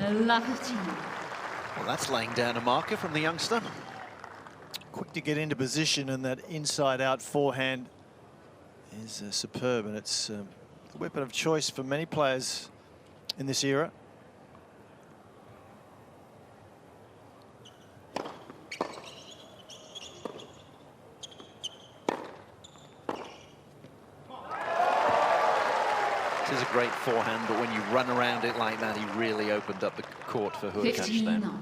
La 15. Well, that's laying down a marker from the youngster. Quick to get into position, and that inside-out forehand is superb, and it's the weapon of choice for many players in this era. It is a great forehand, but when you run around it like that, he really opened up the court for Hurkacz then.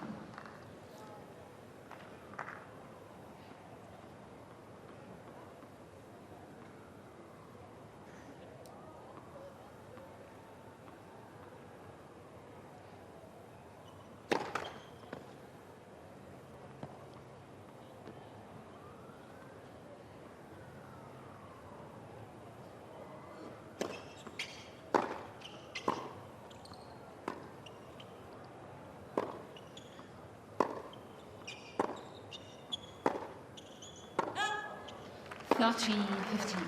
Thirteen, 15.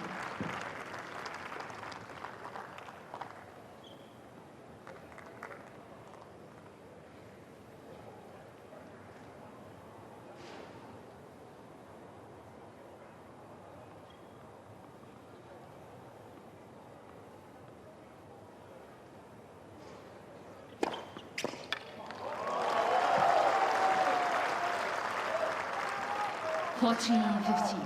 Fourteen, 15.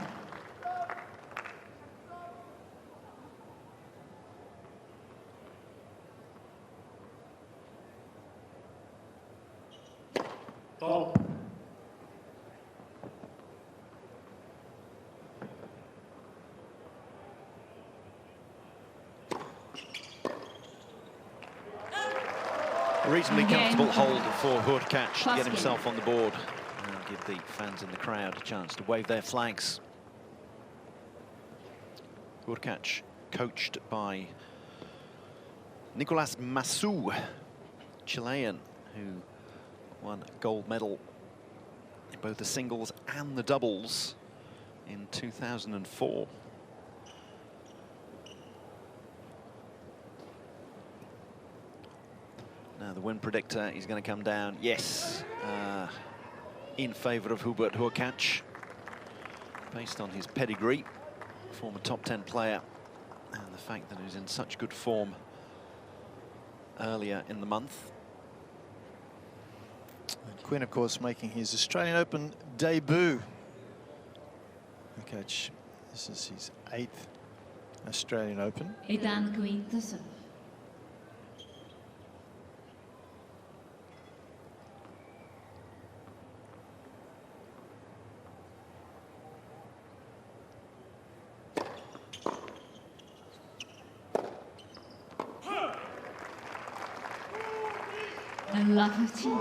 Oh. A reasonably comfortable hold for Hurkacz to get himself on the board and give the fans in the crowd a chance to wave their flags. Hurkacz coached by Nicolas Massou, Chilean, who won a gold medal in both the singles and the doubles in 2004. Now the win predictor is going to come down, yes, in favour of Hubert Hurkacz, based on his pedigree, former top 10 player, and the fact that he was in such good form earlier in the month. And Quinn, of course, making his Australian Open debut. Hurkacz, this is his 8th Australian Open. Ethan Quinn to serve. La 15.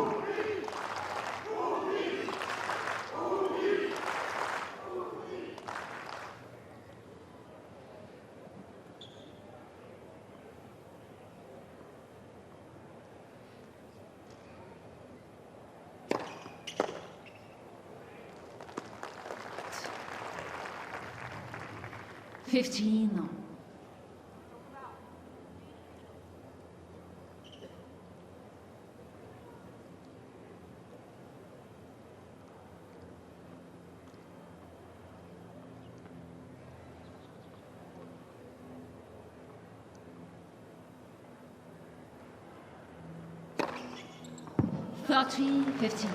Fifteen. 13-15.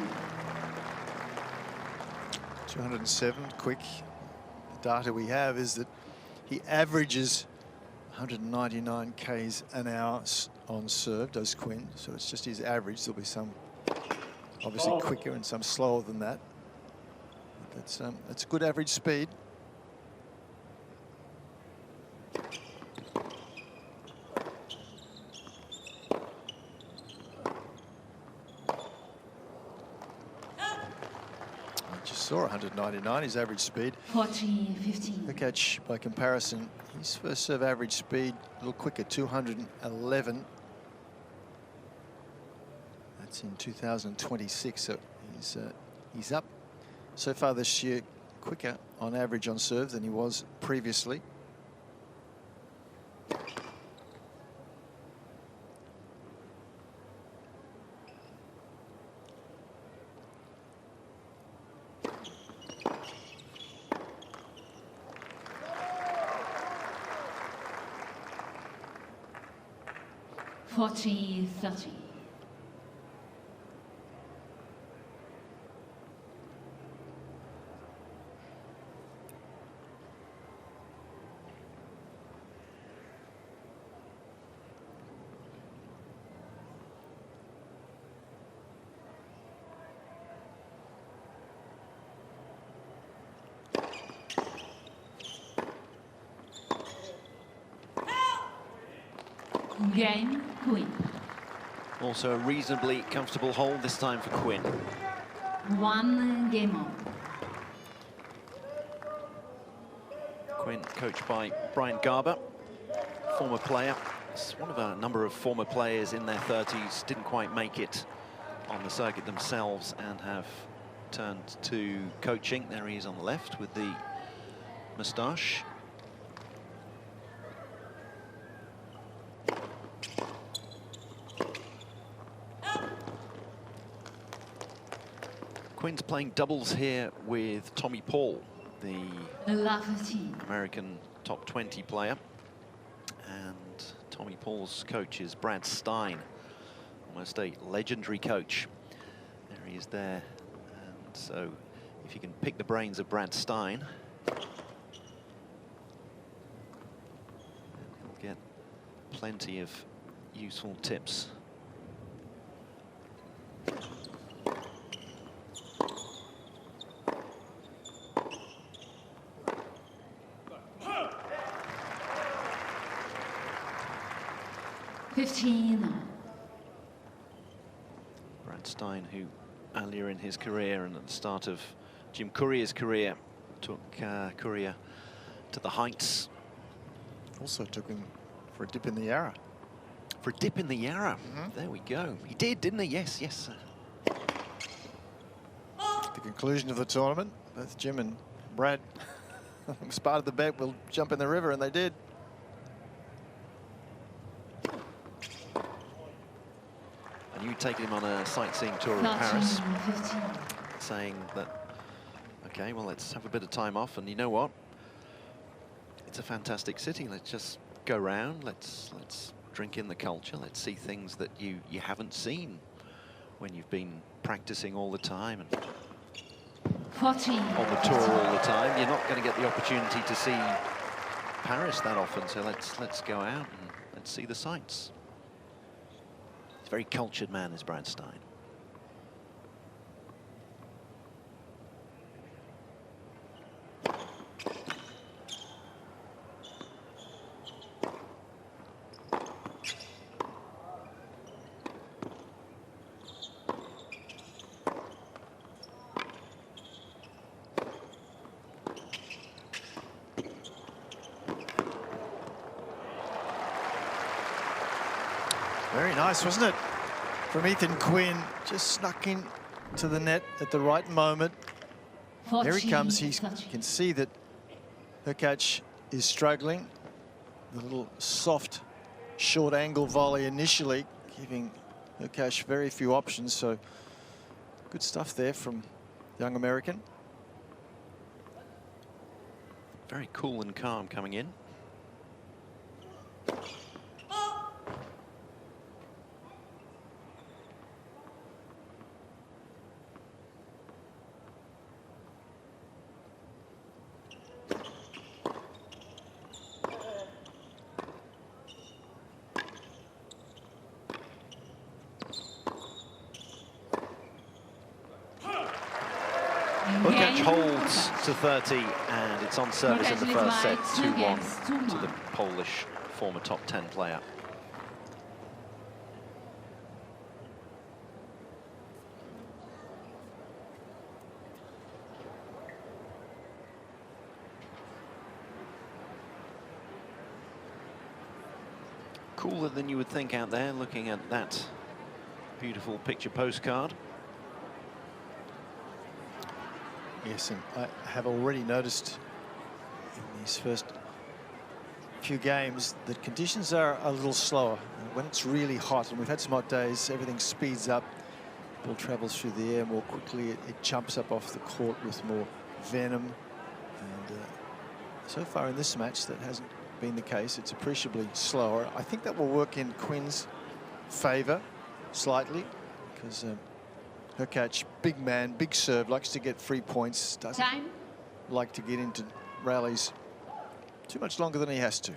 207, quick. The data we have is that he averages 199 k's an hour on serve, does Quinn. So it's just his average. There'll be some obviously quicker and some slower than that. But that's a good average speed. Saw 199, his average speed. 14-15. Hurkacz, by comparison, his first serve average speed a little quicker, 211. That's in 2026, so he's up so far this year quicker on average on serve than he was previously. 40-30. Game, Quinn. Also a reasonably comfortable hole this time for Quinn. 1 game on. Quinn coached by Brian Garber, former player. It's one of a number of former players in their 30s, didn't quite make it on the circuit themselves and have turned to coaching. There he is on the left with the moustache. Quinn's playing doubles here with Tommy Paul, the American top 20 player. And Tommy Paul's coach is Brad Stein, almost a legendary coach. There he is there. And so if you can pick the brains of Brad Stein, he'll get plenty of useful tips. Brad Stein, who earlier in his career and at the start of Jim Courier's career, took Courier to the heights. Also took him for a dip in the Yarra. For a dip in the Yarra. There we go. He did, didn't he? Yes, yes. At the conclusion of the tournament, both Jim and Brad, as part of the bet, will jump in the river, and they did. And you taking him on a sightseeing tour of Paris, saying that, okay, well, let's have a bit of time off, and you know what? It's a fantastic city. Let's just go around. Let's drink in the culture. Let's see things that you haven't seen when you've been practicing all the time and on the tour all the time. You're not going to get the opportunity to see Paris that often, so let's go out and let's see the sights. He's a very cultured man, is Brad Stein. Very nice, wasn't it? From Ethan Quinn, just snuck in to the net at the right moment. Here he comes. You can see that Hurkacz is struggling. The little soft, short angle volley initially, giving Hurkacz very few options. So good stuff there from young American. Very cool and calm coming in. Hurkacz holds to 30, and it's on service in the first set, 2-1 to the Polish former top 10 player. Cooler than you would think out there, looking at that beautiful picture postcard. Yes, and I have already noticed in these first few games that conditions are a little slower. When it's really hot, and we've had some hot days, everything speeds up. Ball travels through the air more quickly. It jumps up off the court with more venom. And so far in this match, that hasn't been the case. It's appreciably slower. I think that will work in Quinn's favour slightly, because Hurkacz, big man, big serve, likes to get free points, doesn't Time. like to get into rallies too much longer than he has to.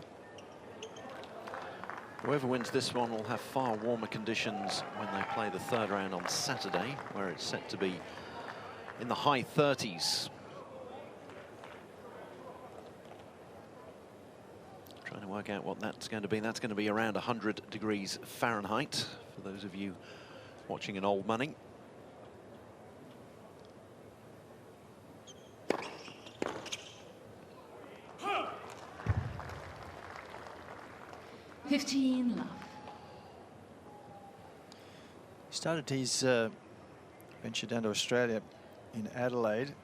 Whoever wins this one will have far warmer conditions when they play the third round on Saturday, where it's set to be in the high 30s. Trying to work out what that's going to be. That's going to be around 100 degrees Fahrenheit, for those of you watching in old money. Fifteen love. Started his venture down to Australia in Adelaide.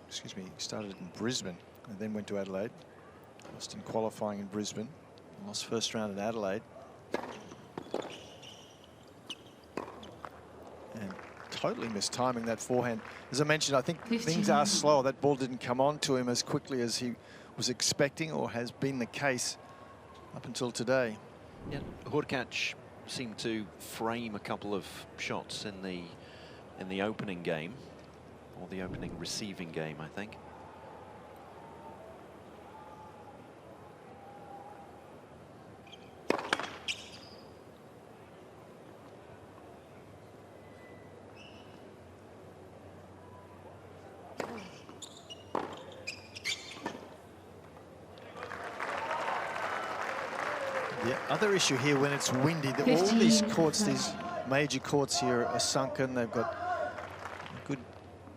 Excuse me, he started in Brisbane and then went to Adelaide. Lost in qualifying in Brisbane. Lost first round in Adelaide. And totally missed timing that forehand. As I mentioned, I think things are slow. That ball didn't come on to him as quickly as he was expecting, or has been the case up until today. Yeah, Hurkacz seemed to frame a couple of shots in the opening game, or the opening receiving game, I think. The other issue here, when it's windy, that all these courts, these major courts here, are sunken. They've got a good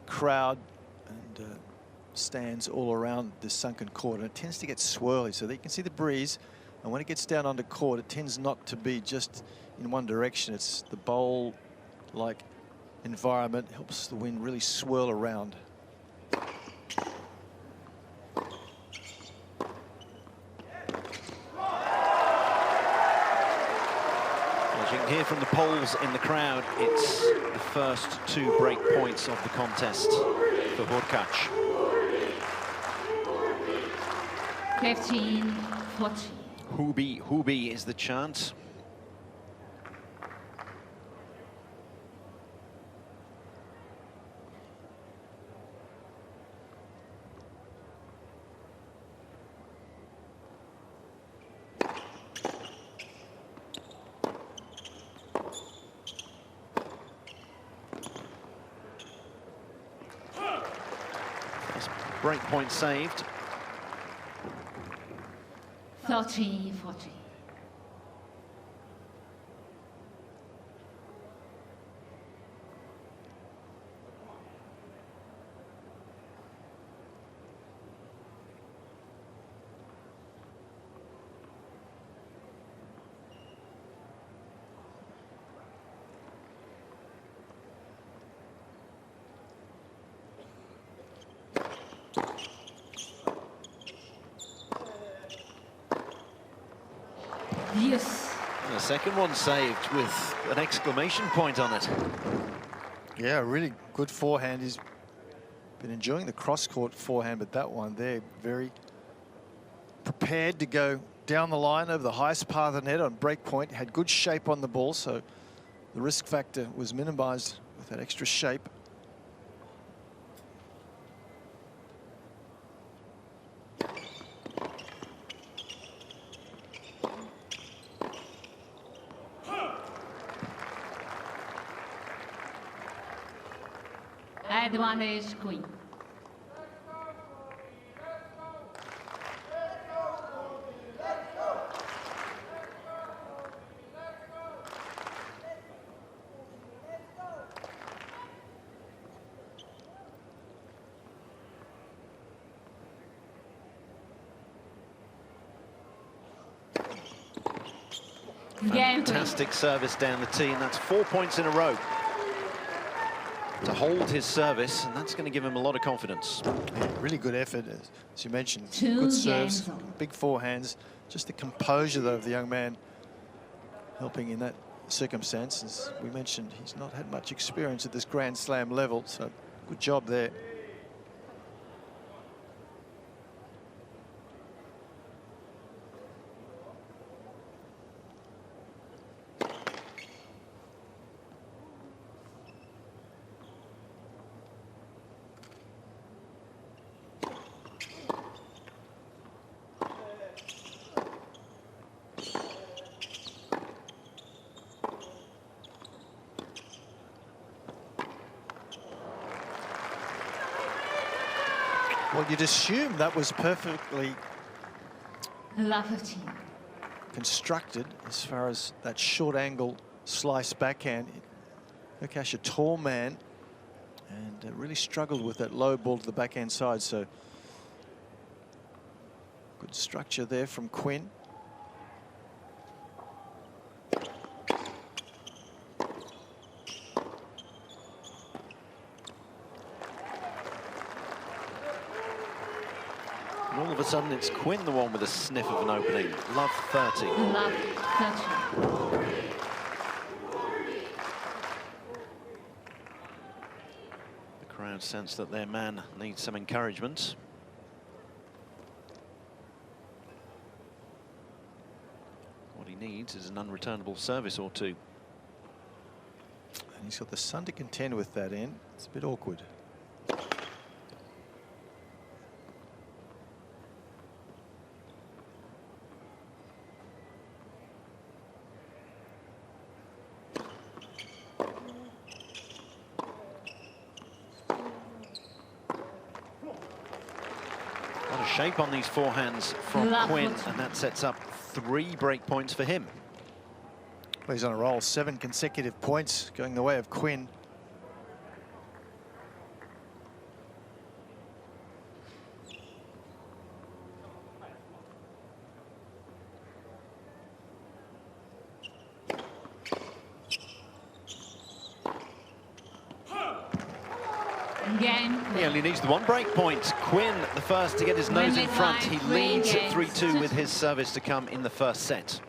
crowd and stands all around this sunken court, and it tends to get swirly, so that you can see the breeze. And when it gets down onto court, it tends not to be just in one direction. It's the bowl-like environment helps the wind really swirl around. You can hear from the poles in the crowd, it's the first 2 break points of the contest for Hurkacz. 15-40. Hubie is the chant. Break point saved. 30-40. Yes. The second one saved with an exclamation point on it. Yeah, really good forehand. He's been enjoying the cross-court forehand, but that one there, very prepared to go down the line over the highest part of the net on break point. Had good shape on the ball, so the risk factor was minimized with that extra shape. Advantage Queen. Fantastic service down the tee, and that's 4 points in a row to hold his service, and that's going to give him a lot of confidence. Yeah, really good effort, as you mentioned. Two Good serves, games. big forehands. Just the composure, though, of the young man helping in that circumstance. As we mentioned, he's not had much experience at this Grand Slam level, so good job there. Well, you'd assume that was perfectly Laverty. constructed as far as that short angle slice backhand. Hurkacz, a tall man, and really struggled with that low ball to the backhand side. So good structure there from Quinn. And all of a sudden, it's Quinn, the one with a sniff of an opening. Love 30. Love 30. The crowd sense that their man needs some encouragement. What he needs is an unreturnable service or two. And he's got the sun to contend with that end. It's a bit awkward. Shape on these forehands from Quinn, and that sets up 3 break points for him. Well, he's on a roll, 7 consecutive points going the way of Quinn. He only needs the 1 break point. Quinn, the first to get his nose in front. He leads at 3-2 with his service to come in the first set.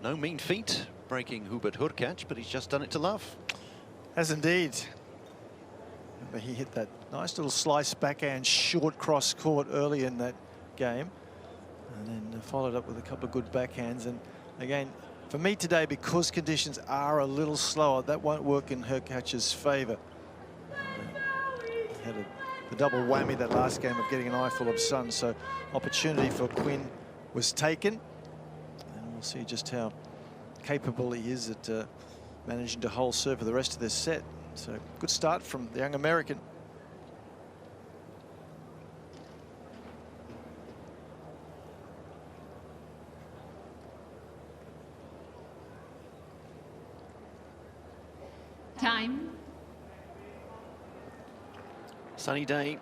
No mean feat breaking Hubert Hurkacz, but he's just done it to love. Has indeed. Remember, he hit that nice little slice backhand short cross court early in that game, and then followed up with a couple of good backhands. And again, for me today, because conditions are a little slower, that won't work in Hurkacz's favour. He had the double whammy that last game of getting an eyeful of sun, so opportunity for Quinn was taken. And we'll see just how capable he is at managing to hold serve for the rest of this set. So good start from the young American. Time. Sunny day.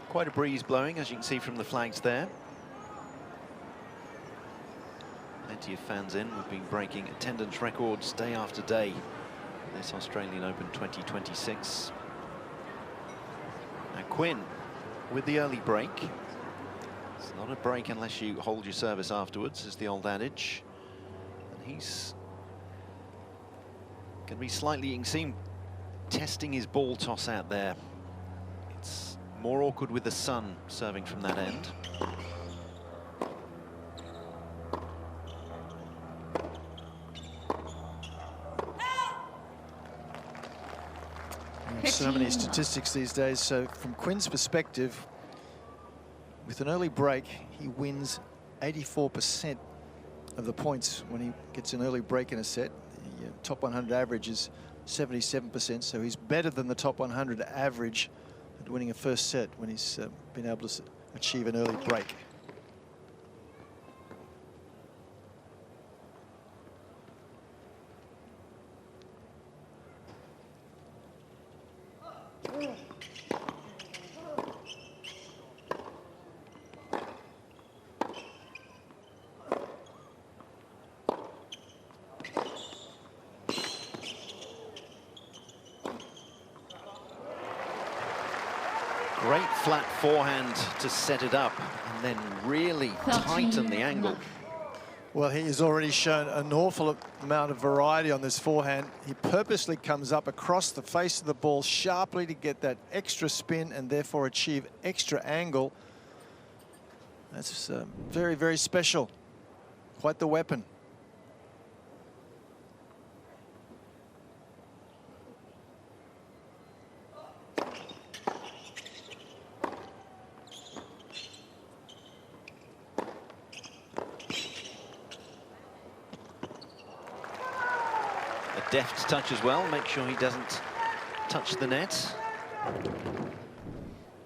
Quite a breeze blowing, as you can see from the flags there. Plenty of fans in. We've been breaking attendance records day after day. This Australian Open 2026. Now Quinn with the early break. It's not a break unless you hold your service afterwards, is the old adage. And he's going to be slightly, you can see him testing his ball toss out there. It's more awkward with the sun serving from that end. So many statistics these days. So from Quinn's perspective, with an early break, he wins 84% of the points when he gets an early break in a set. The top 100 average is 77%, so he's better than the top 100 average at winning a first set when he's been able to achieve an early break. Great flat forehand to set it up and then really tighten the angle. Well, he has already shown an awful amount of variety on this forehand. He purposely comes up across the face of the ball sharply to get that extra spin and therefore achieve extra angle. That's very, very special. Quite the weapon. Deft touch as well, make sure he doesn't touched the net.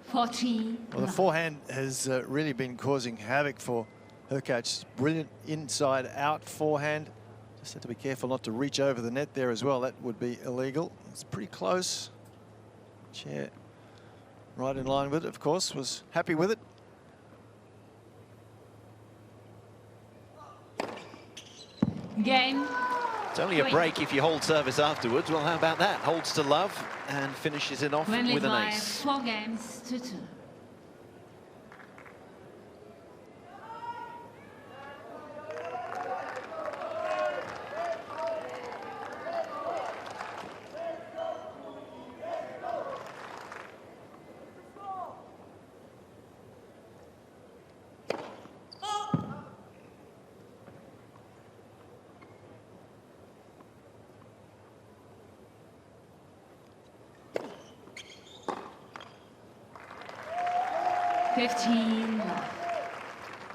40. Well, the forehand has really been causing havoc for Hurkacz. Brilliant inside-out forehand. Just have to be careful not to reach over the net there as well. That would be illegal. It's pretty close. Chair right in line with it, of course, was happy with it. Game. It's only a break if you hold service afterwards. Well, how about that? Holds to love and finishes it off When with an by ace. 4 games to 2.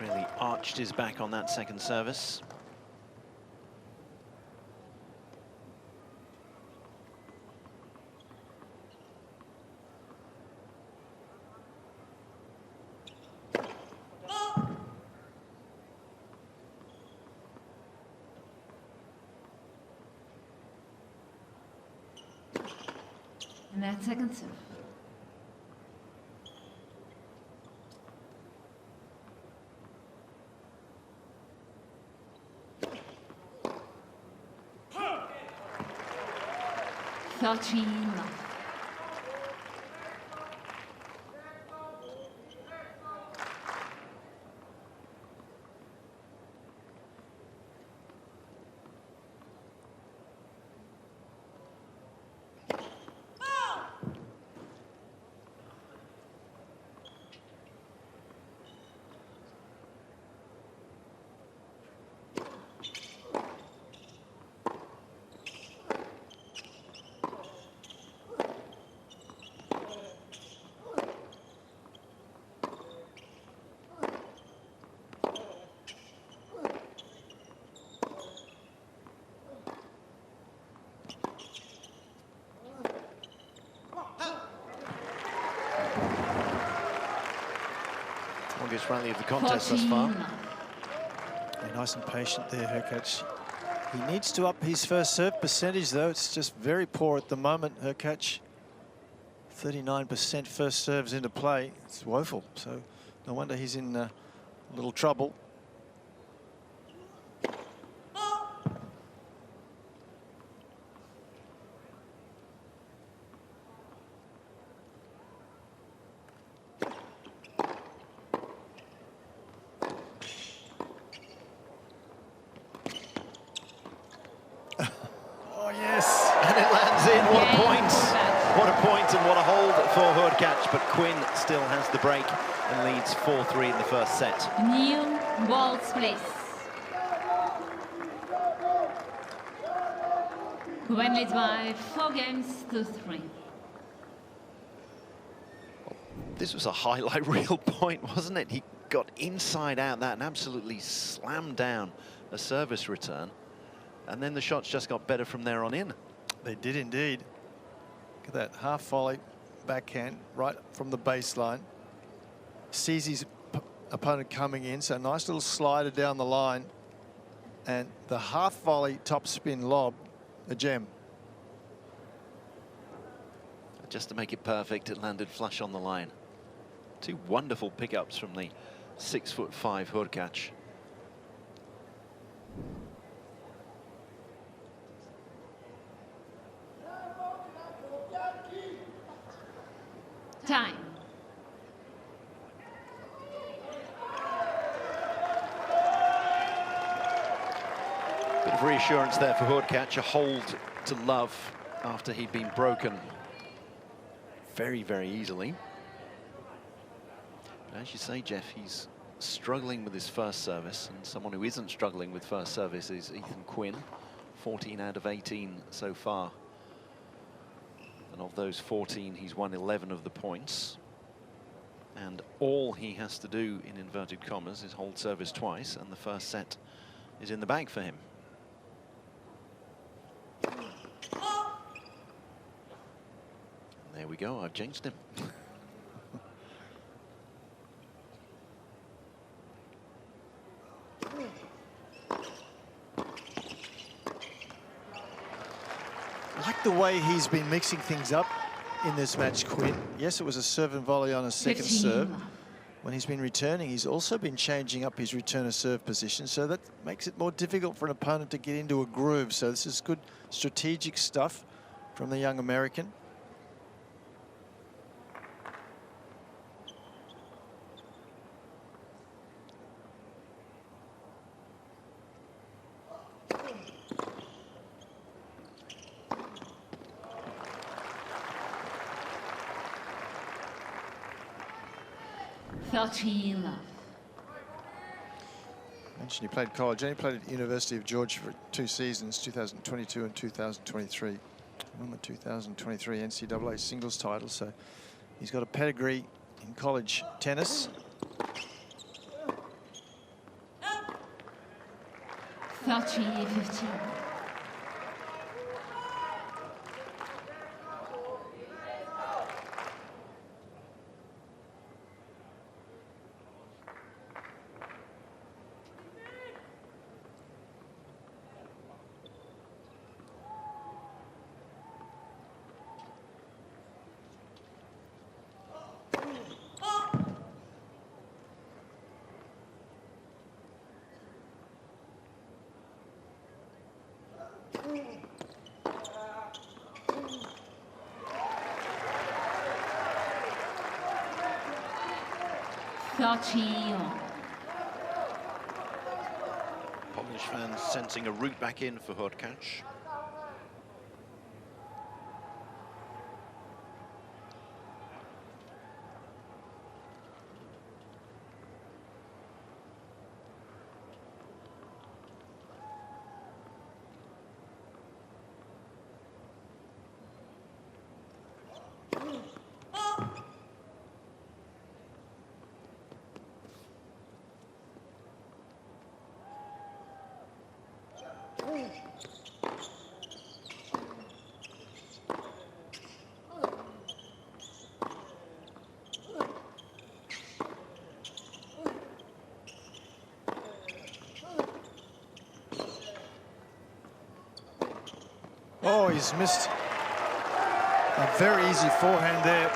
Really arched his back on that second service. And that second serve. Longest rally of the contest thus far. Yeah, nice and patient there, Hurkacz. He needs to up his first serve percentage, though. It's just very poor at the moment, Hurkacz. 39% first serves into play. It's woeful, so no wonder he's in a little trouble. And what a hold for Hurkacz, but Quinn still has the break and leads 4-3 in the first set. New ball split. Quinn leads by 4 games to 3. This was a highlight reel point, wasn't it? He got inside out that and absolutely slammed down a service return. And then the shots just got better from there on in. They did indeed. Look at that half volley backhand right from the baseline. Sees his opponent coming in, so nice little slider down the line. And the half volley top spin lob, a gem. Just to make it perfect, it landed flush on the line. 2 wonderful pickups from the 6'5" Hurkacz. Time. Bit of reassurance there for Hurkacz, a hold to love after he'd been broken very, very easily. But as you say, Jeff, he's struggling with his first service, and someone who isn't struggling with first service is Ethan Quinn. 14 out of 18 so far. And of those 14, he's won 11 of the points. And all he has to do, in inverted commas, is hold service twice, and the first set is in the bag for him. There we go, I've jinxed him. I like the way he's been mixing things up in this match, Quinn. Yes, it was a serve and volley on a second 15. serve. When he's been returning, he's also been changing up his return of serve position, so that makes it more difficult for an opponent to get into a groove. So this is good strategic stuff from the young American. Mentioned he played college and he played at the University of Georgia for 2 seasons, 2022 and 2023. Won the 2023 NCAA singles title, so he's got a pedigree in college tennis. 30-15. Polish fans sensing a route back in for Hurkacz. Oh, he's missed a very easy forehand there.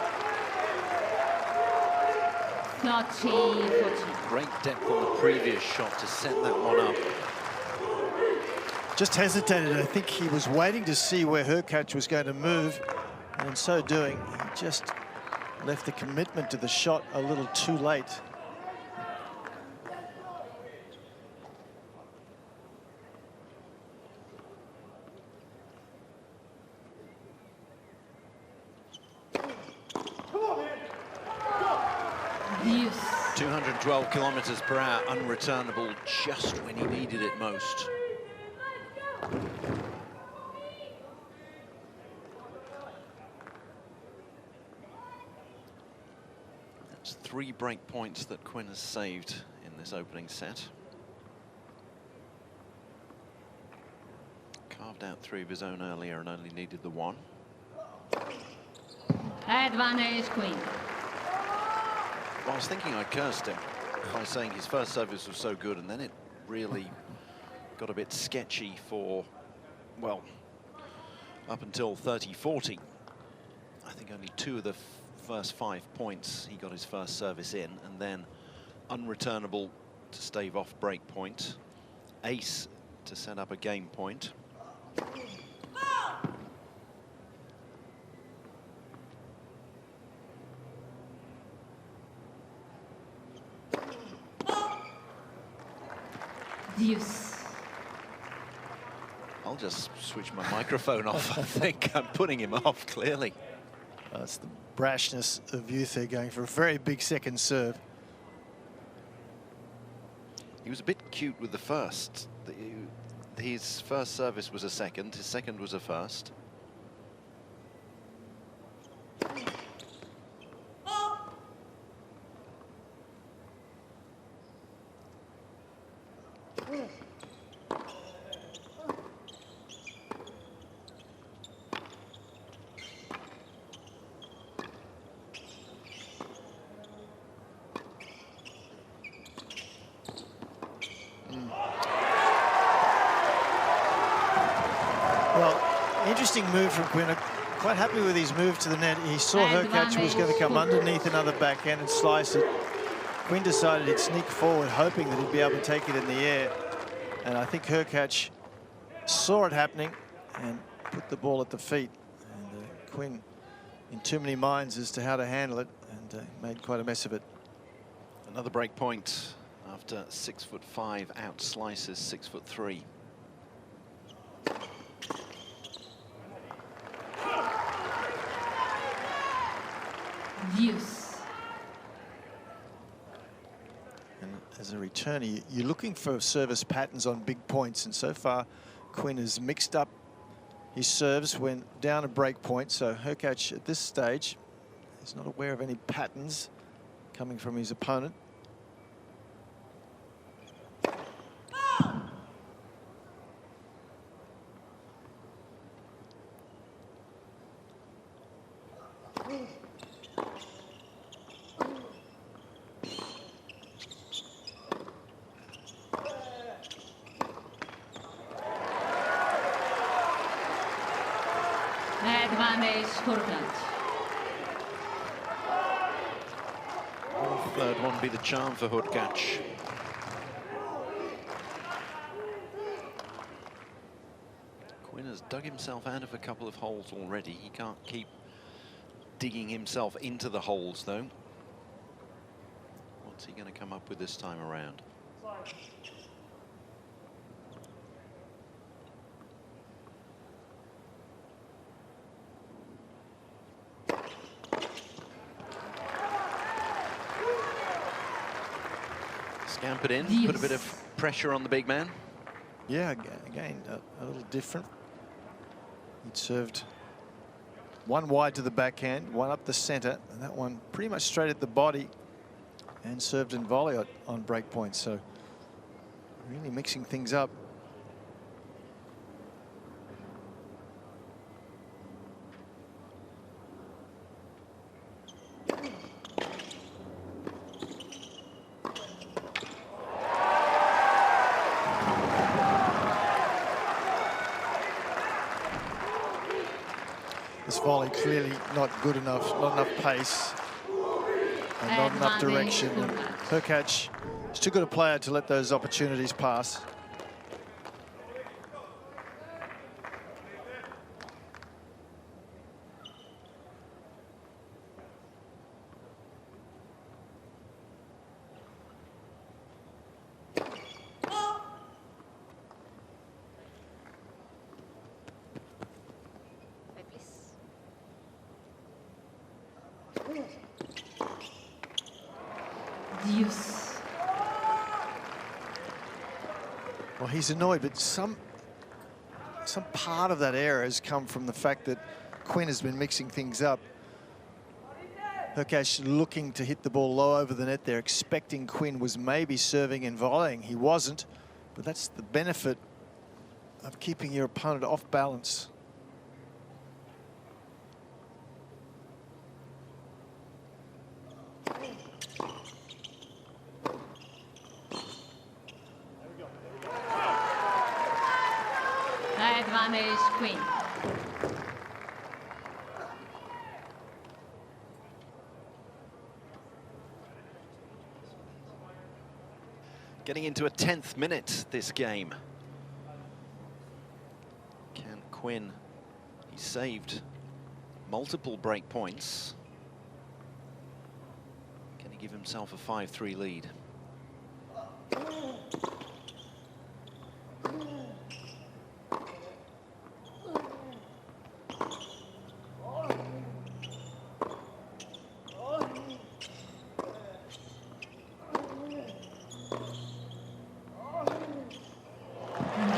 30-14. Great depth on the previous shot to set that one up. Just hesitated. I think he was waiting to see where Hurkacz was going to move, and in so doing, he just left the commitment to the shot a little too late. Deuce. 212 kilometers per hour, unreturnable just when he needed it most. That's 3 break points that Quinn has saved in this opening set. Carved out 3 of his own earlier and only needed the 1. Advantage Queen. Well, I was thinking I cursed him by saying his first service was so good, and then it really got a bit sketchy for, well, up until 30-40. I think only 2 of the first 5 points he got his first service in, and then unreturnable to stave off break point, ace to set up a game point. Deuce. I'll just switch my microphone off. I think I'm putting him off, clearly. That's the brashness of youth there, going for a very big second serve. He was a bit cute with the first. His first service was a second, his second was a first. interesting move from Quinn. I'm quite happy with his move to the net. He saw Hurkacz was going to come underneath another backhand and slice it. Quinn decided he'd sneak forward, hoping that he'd be able to take it in the air. And I think Hurkacz saw it happening and put the ball at the feet. And Quinn in too many minds as to how to handle it, and made quite a mess of it. Another break point after 6'5" out slices 6'3". Deuce. And as a returner, you're looking for service patterns on big points, and so far Quinn has mixed up his serves when down a break point. So Hurkacz at this stage is not aware of any patterns coming from his opponent. Advantage Hurkacz. Will the third one be the charm for Hurkacz? Quinn has dug himself out of a couple of holes already. He can't keep digging himself into the holes, though. What's he going to come up with this time around? Scampered in, Yes. put a bit of pressure on the big man. Yeah, again, a little different. He'd served one wide to the backhand, one up the centre, and that one pretty much straight at the body, and served in volley on break points. So really mixing things up. This volley clearly not good enough, not enough pace, and not enough direction. And Hurkacz is too good a player to let those opportunities pass. Deuce. Well, he's annoyed, but some part of that error has come from the fact that Quinn has been mixing things up. Hurkacz looking to hit the ball low over the net there, expecting Quinn was maybe serving and volleying. He wasn't, but that's the benefit of keeping your opponent off balance. Advantage Queen. Getting into a 10th minute, this game. Can Quinn, he saved multiple break points. Can he give himself a 5-3 lead?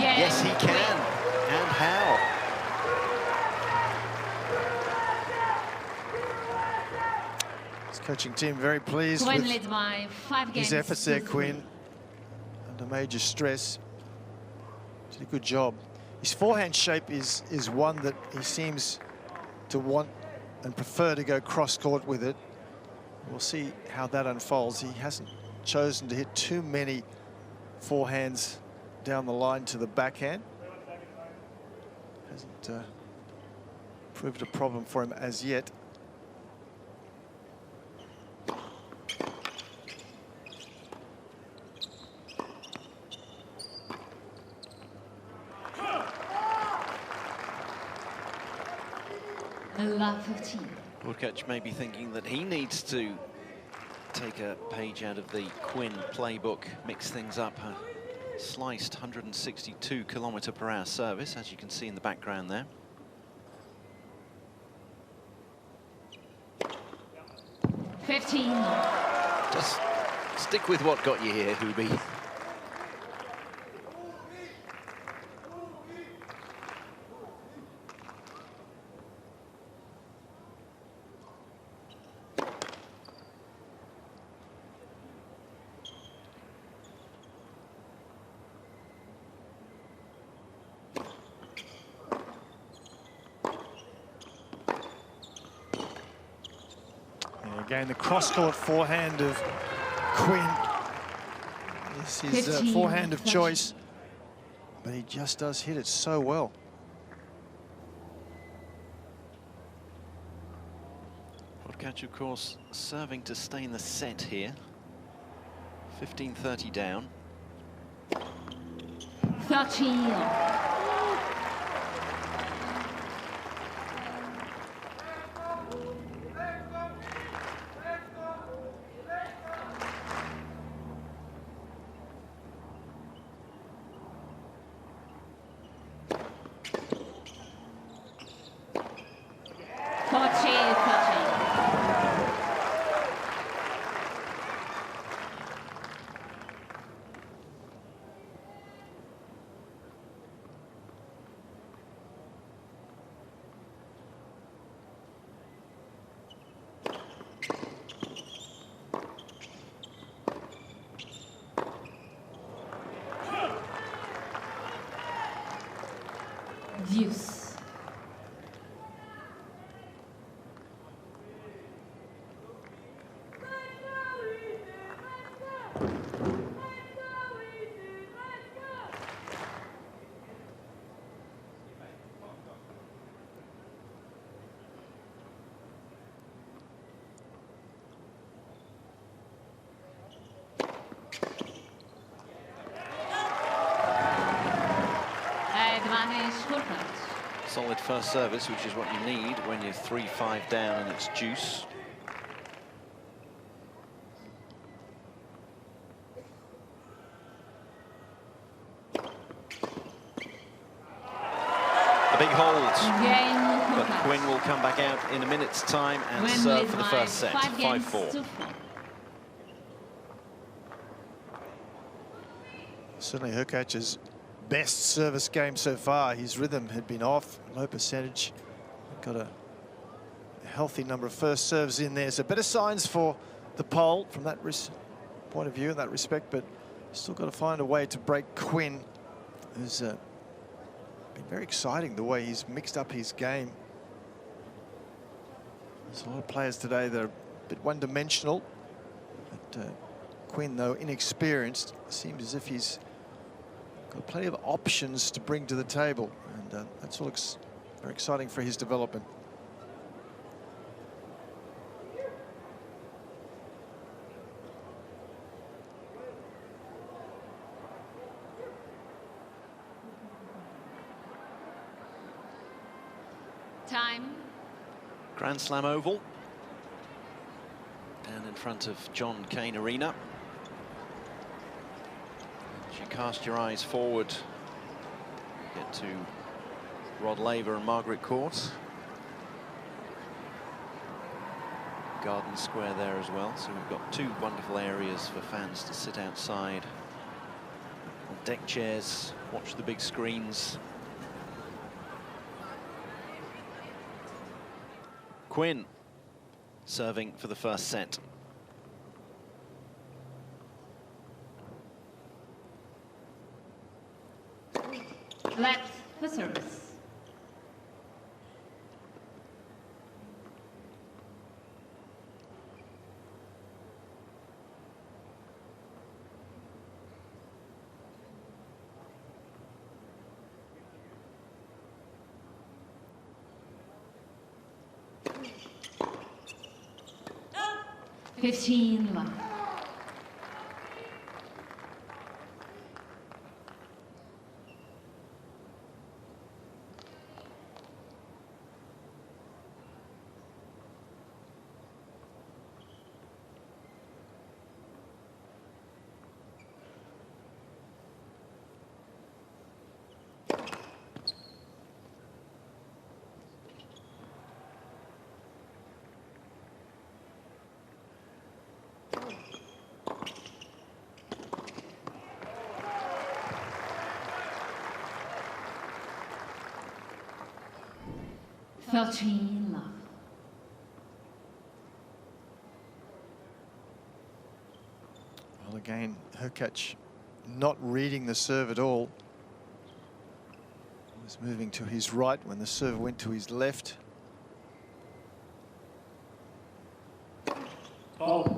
Yes, he can. And how? His coaching team very pleased Quinn with leads by 5 games. his efforts there, Quinn. Under major stress. Did a good job. His forehand shape is one that he seems to want and prefer to go cross-court with it. We'll see how that unfolds. He hasn't chosen to hit too many forehands down the line to the backhand. Hasn't proved a problem for him as yet. Love 15. Hurkacz may be thinking that he needs to take a page out of the Quinn playbook, mix things up. A sliced 162 km/h service, as you can see in the background there. Just stick with what got you here, Hubie. Again, the cross-court forehand of Quinn is his forehand of choice, but he just does hit it so well. Hurkacz, of course, serving to stay in the set here. 15-30 down. 13. Deuce. Solid first service, which is what you need when you're 3-5 down and it's deuce. A big hold. But Quinn will come back out in a minute's time and serve for the first set, 5-4. Certainly Hurkacz's best service game so far. His rhythm had been off, low percentage. Got a healthy number of first serves in there. So better signs for the pole from that point of view in that respect, but still got to find a way to break Quinn, who's been very exciting the way he's mixed up his game. There's a lot of players today that are a bit one-dimensional, but Quinn, though inexperienced, seems as if he's got plenty of options to bring to the table, and that looks very exciting for his development. Time. Grand Slam Oval, down in front of Cain Arena. As you cast your eyes forward, get to Rod Laver and Margaret Court. Garden Square there as well, so we've got two wonderful areas for fans to sit outside on deck chairs, watch the big screens. Quinn serving for the first set. Left for service. 15 love. Love. Well, again, Hurkacz not reading the serve at all. He was moving to his right when the serve went to his left. Oh.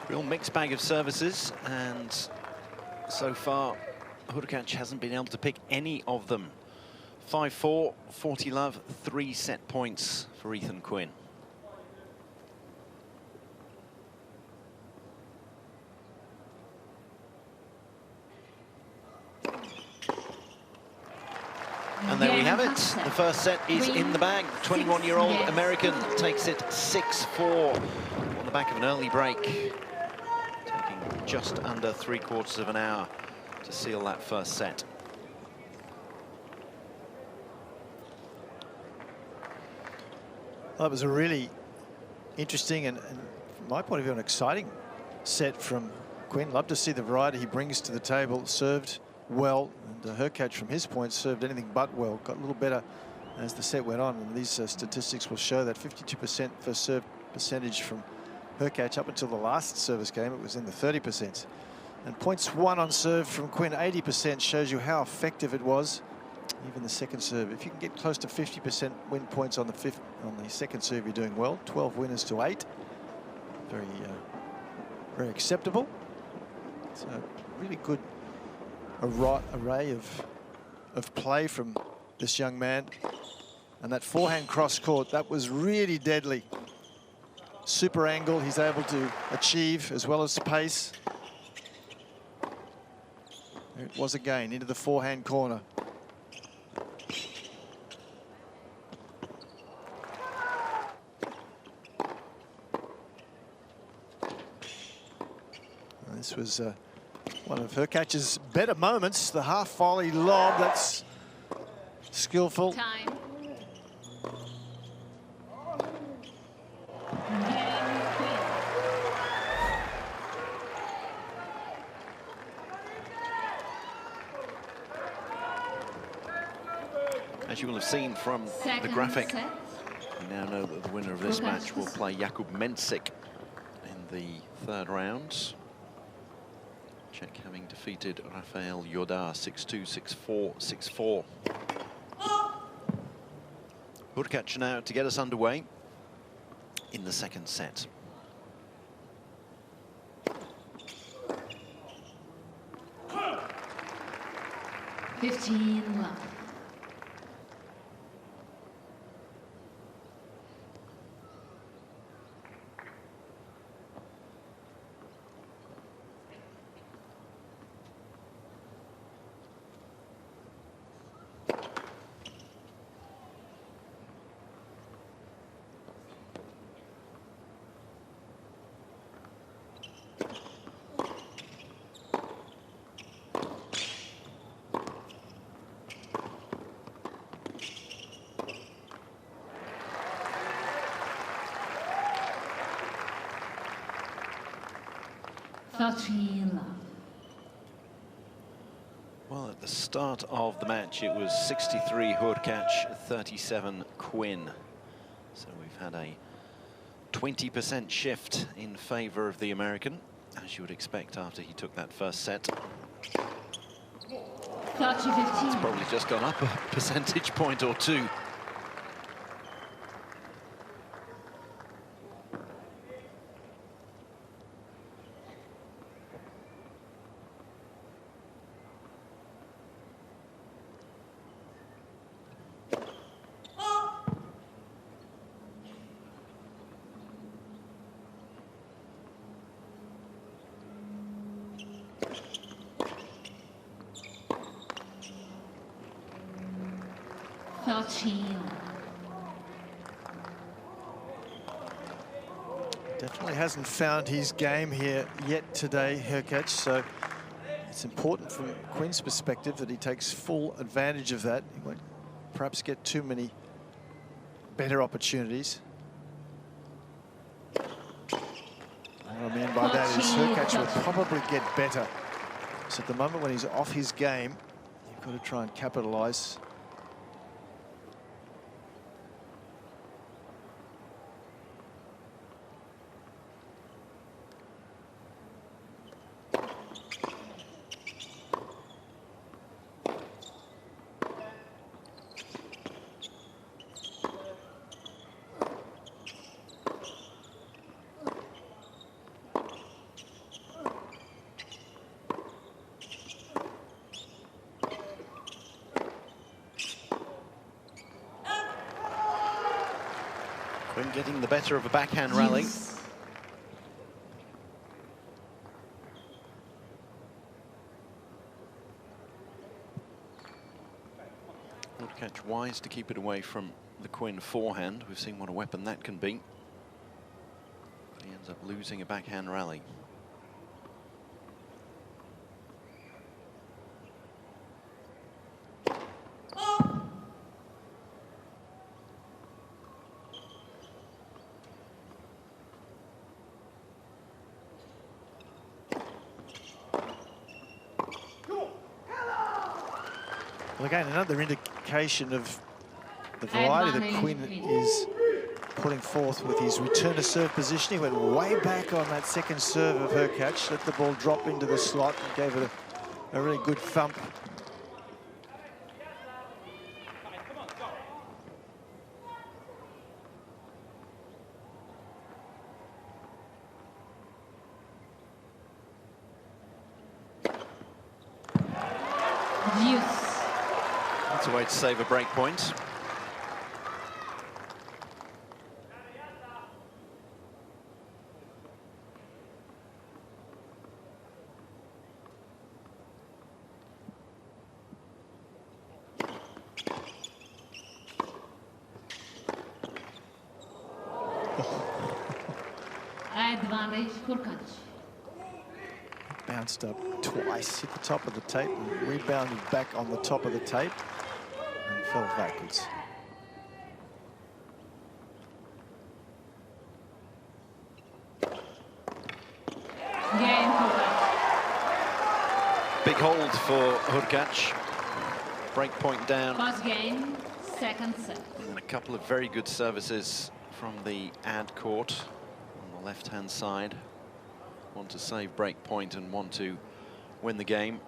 Real mixed bag of services, and so far Hurkacz hasn't been able to pick any of them. 5-4, 40 love, 3 set points for Ethan Quinn. And there we have it. The first set is in the bag. 21-year-old American takes it 6-4 on the back of an early break, taking just under 3/4 of an hour to seal that first set. Well, that was a really interesting and from my point of view, an exciting set from Quinn. Love to see the variety he brings to the table. Served well, and Hurkacz from his point served anything but well. Got a little better as the set went on, and these statistics will show that 52% first serve percentage from Hurkacz. Up until the last service game, it was in the 30%. And points won on serve from Quinn, 80%, shows you how effective it was. Even the second serve, if you can get close to 50% win points on the second serve, you're doing well. 12 winners to 8, very acceptable. So really good array of play from this young man. And that forehand cross court, that was really deadly. Super angle he's able to achieve, as well as pace. There it was again, into the forehand corner. And this was one of Hurkacz's better moments, the half volley lob. That's skillful. Time. As you will have seen from the graphic, we now know that the winner of this match will play Jakub Mensik in the third round. Czech having defeated Rafael Jodar 6-2, 6-4, 6-4. Hurkacz now to get us underway in the second set. Love. Well, at the start of the match, it was 63 Hurkacz, 37 Quinn. So we've had a 20% shift in favor of the American, as you would expect after he took that first set. It's probably just gone up a percentage point or two. Definitely hasn't found his game here yet today, Hurkacz, so it's important from Quinn's perspective that he takes full advantage of that. He won't perhaps get too many better opportunities. What I mean by that is Hurkacz will probably get better. So at the moment when he's off his game, you've got to try and capitalise. Quinn getting the better of a backhand rally. Hurkacz wise to keep it away from the Quinn forehand. We've seen what a weapon that can be. But he ends up losing a backhand rally. Well, again, another indication of the variety that Quinn is putting forth with his return to serve position. He went way back on that second serve of Hurkacz, let the ball drop into the slot and gave it a really good thump. That's a way to save a break point. Advantage Hurkacz. Bounced up twice, hit the top of the tape, and rebounded back on the top of the tape, and fell backwards. Big hold for Hurkacz. Break point down. First game, second set. And a couple of very good services from the ad court on the left-hand side. One to save break point and one to win the game.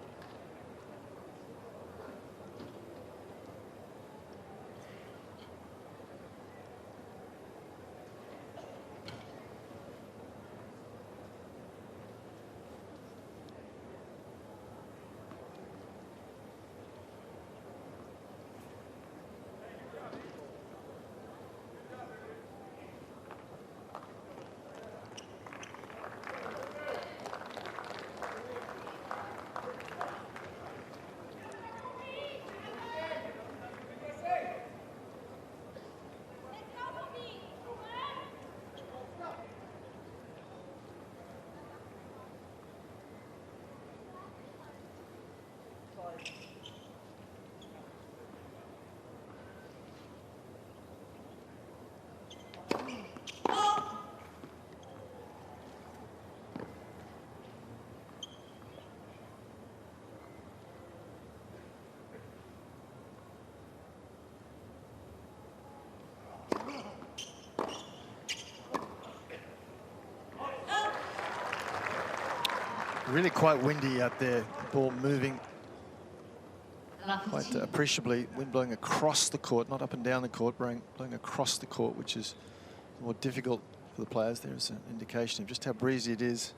Really quite windy out there, ball moving quite appreciably. Wind blowing across the court, not up and down the court, blowing across the court, which is more difficult for the players. There's an indication of just how breezy it is.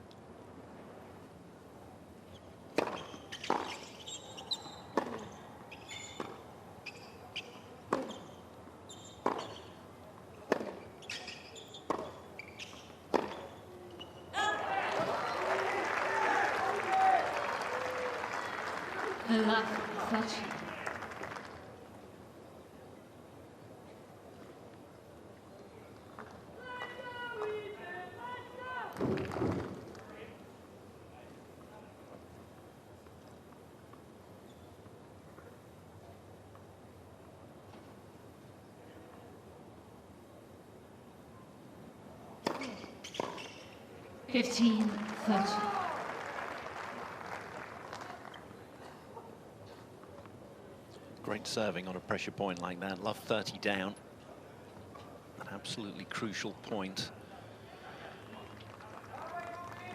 Love 30. Fifteen 30. Great serving on a pressure point like that. Love 30 down. An absolutely crucial point.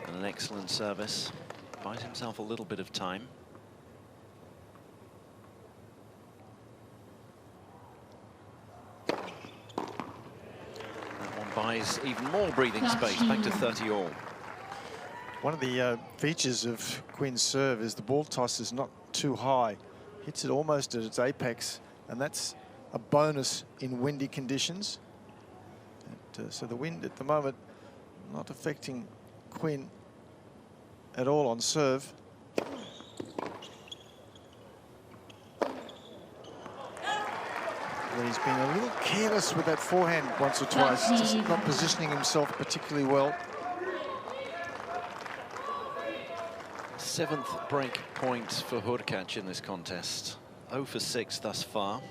And an excellent service. Buys himself a little bit of time. That one buys even more breathing space. Back to 30 all. One of the features of Quinn's serve is the ball toss is not too high. Hits it almost at its apex, and that's a bonus in windy conditions. And, so the wind at the moment not affecting Quinn at all on serve. But he's been a little careless with that forehand once or twice, just not positioning himself particularly well. 7th break point for Hurkacz in this contest. 0 for 6 thus far.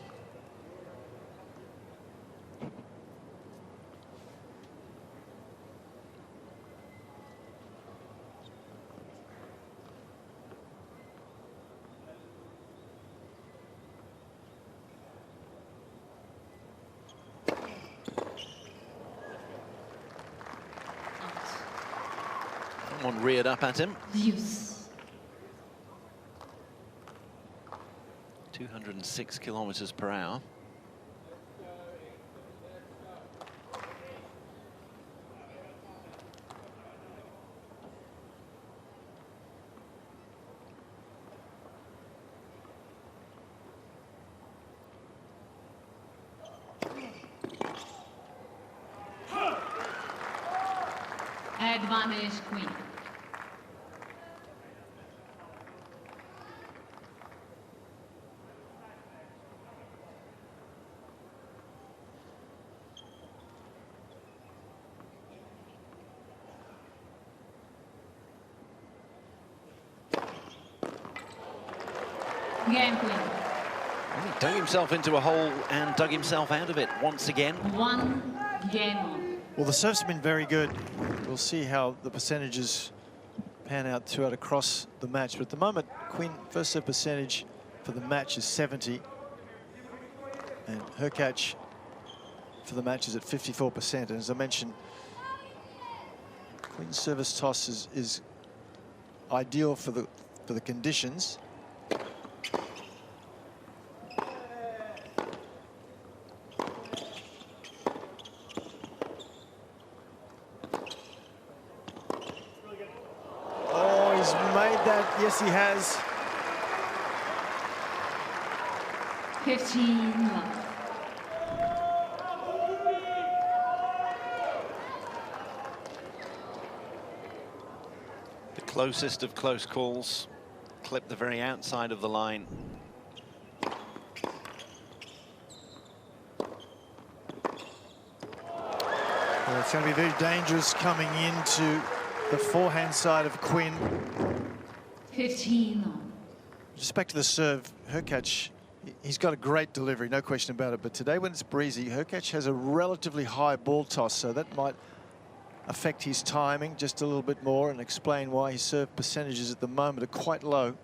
Someone reared up at him. Use. 206 kilometers per hour. Advantage Queen. Game Queen. Well, he dug himself into a hole and dug himself out of it once again. 1 game on. Well, the serve's been very good. We'll see how the percentages pan out throughout across the match. But at the moment, Quinn first serve percentage for the match is 70. And Hurkacz for the match is at 54%. And as I mentioned, Quinn's service toss is ideal for the conditions. Yes, he has. 15 love. The closest of close calls. Clipped the very outside of the line. Well, it's going to be very dangerous coming into the forehand side of Quinn. 15 on. Just back to the serve, Hurkacz, he's got a great delivery, no question about it. But today when it's breezy, Hurkacz has a relatively high ball toss, so that might affect his timing just a little bit more and explain why his serve percentages at the moment are quite low.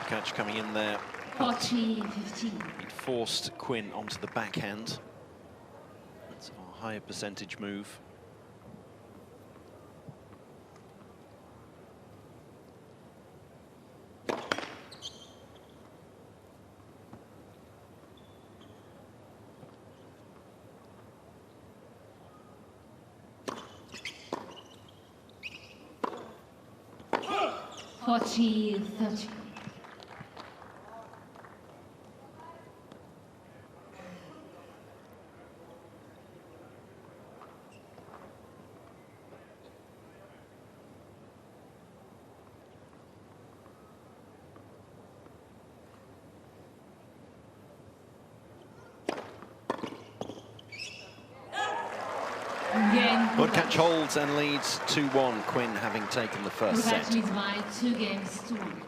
Hurkacz coming in there. 40-15. He'd forced Quinn onto the backhand. That's a higher percentage move. Forty 30. Hurkacz holds and leads 2-1, Quinn having taken the first set. Hurkacz leads by 2 games to 1.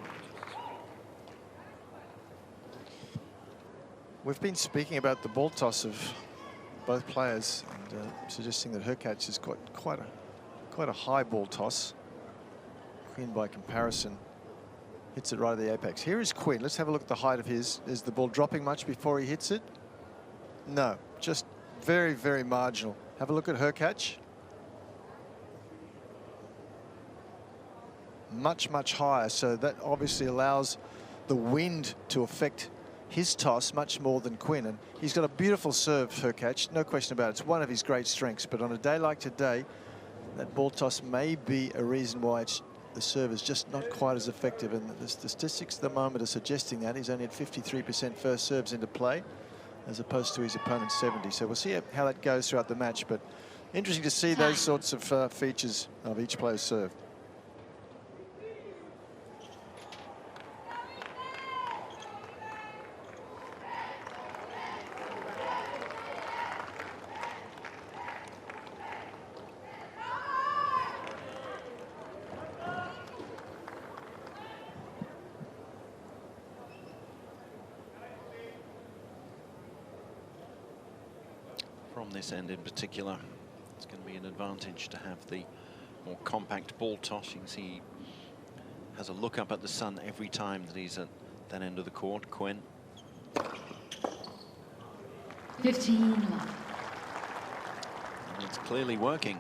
We've been speaking about the ball toss of both players and suggesting that Hurkacz has got quite a high ball toss. Quinn, by comparison, hits it right at the apex. Here is Quinn. Let's have a look at the height of his. Is the ball dropping much before he hits it? No, just very, very marginal. Have a look at Hurkacz. Much, much higher. So that obviously allows the wind to affect his toss much more than Quinn. And he's got a beautiful serve, Hurkacz, no question about it. It's one of his great strengths. But on a day like today, that ball toss may be a reason why the serve is just not quite as effective. And the statistics at the moment are suggesting that. He's only at 53% first serves into play, as opposed to his opponent's 70. So we'll see how that goes throughout the match. But interesting to see those sorts of features of each player's serve. From this end in particular, it's going to be an advantage to have the more compact ball toss. You can see he has a look up at the sun every time that he's at that end of the court, Quinn. 15 love. And it's clearly working.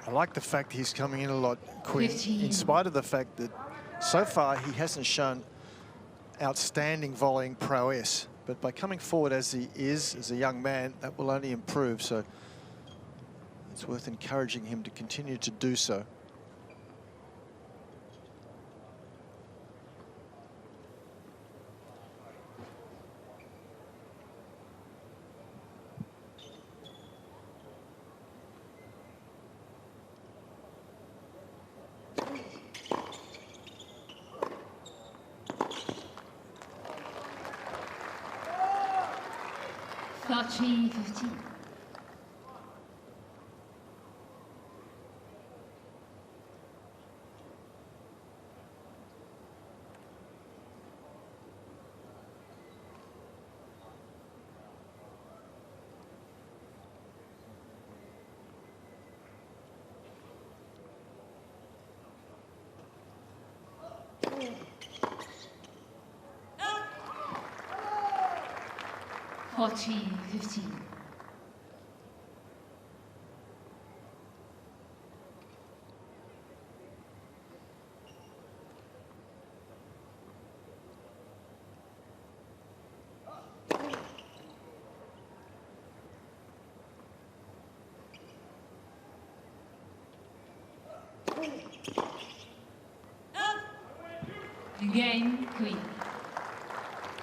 I like the fact he's coming in a lot, Quinn, in spite of the fact that so far he hasn't shown outstanding volleying prowess. But by coming forward as he is, as a young man, that will only improve. So it's worth encouraging him to continue to do so. Touchy 15. Touchy 15. Game, Queen.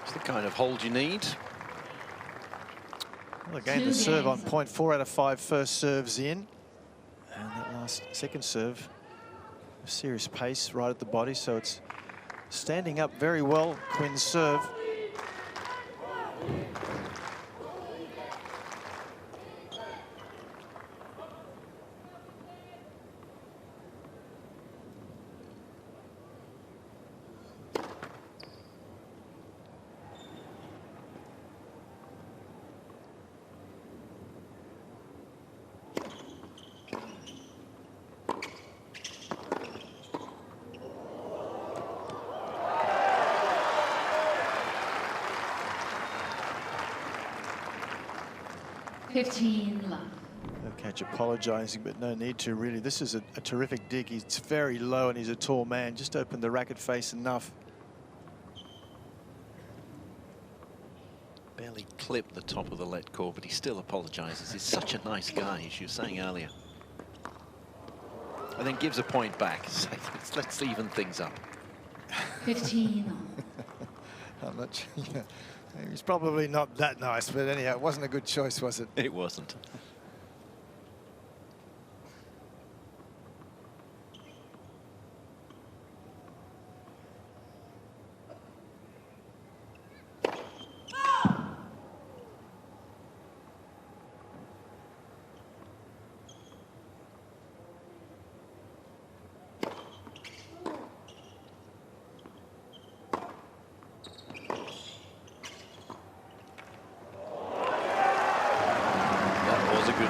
It's the kind of hold you need. Well, again, the serve on point. 4 out of 5 first serves in. And that last second serve, a serious pace right at the body. So it's standing up very well, Quinn's serve. 15 love. Hurkacz apologising, but no need to really. This is a terrific dig. He's very low and he's a tall man. Just opened the racket face enough. Barely clipped the top of the lead core, but he still apologises. He's such a nice guy, as you were saying earlier. And then gives a point back. So let's even things up. 15 I'm not sure. Yeah. He's probably not that nice, but anyhow, it wasn't a good choice, was it? It wasn't.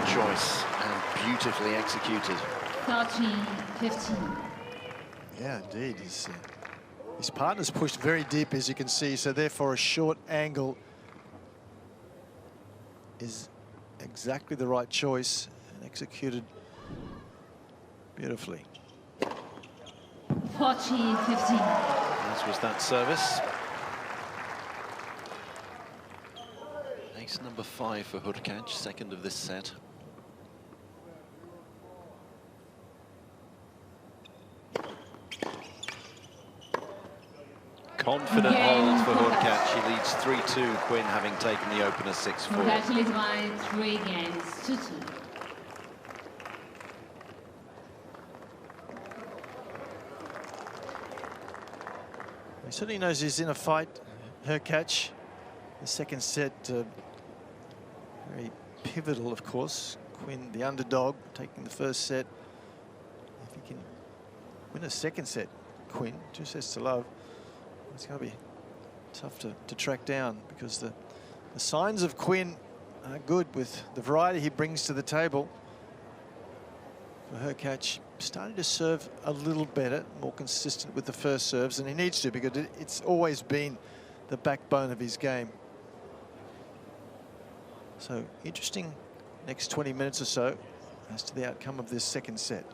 Choice and beautifully executed. 13-15. Yeah, indeed. His partner's pushed very deep, as you can see, so therefore a short angle is exactly the right choice and executed beautifully. 40-15. As was that service. Ace number 5 for Hurkacz, second of this set. Confident hold for Hurkacz. He leads 3-2, Quinn having taken the opener 6-4. Hurkacz leads by 3 games to 2. He certainly knows he's in a fight, Hurkacz. The second set, very pivotal, of course. Quinn, the underdog, taking the first set. If he can win a second set, Quinn, 2 sets to love, it's going to be tough to track down, because the signs of Quinn are good with the variety he brings to the table. For Hurkacz, starting to serve a little better, more consistent with the first serves, and he needs to, because it's always been the backbone of his game. So interesting next 20 minutes or so as to the outcome of this second set.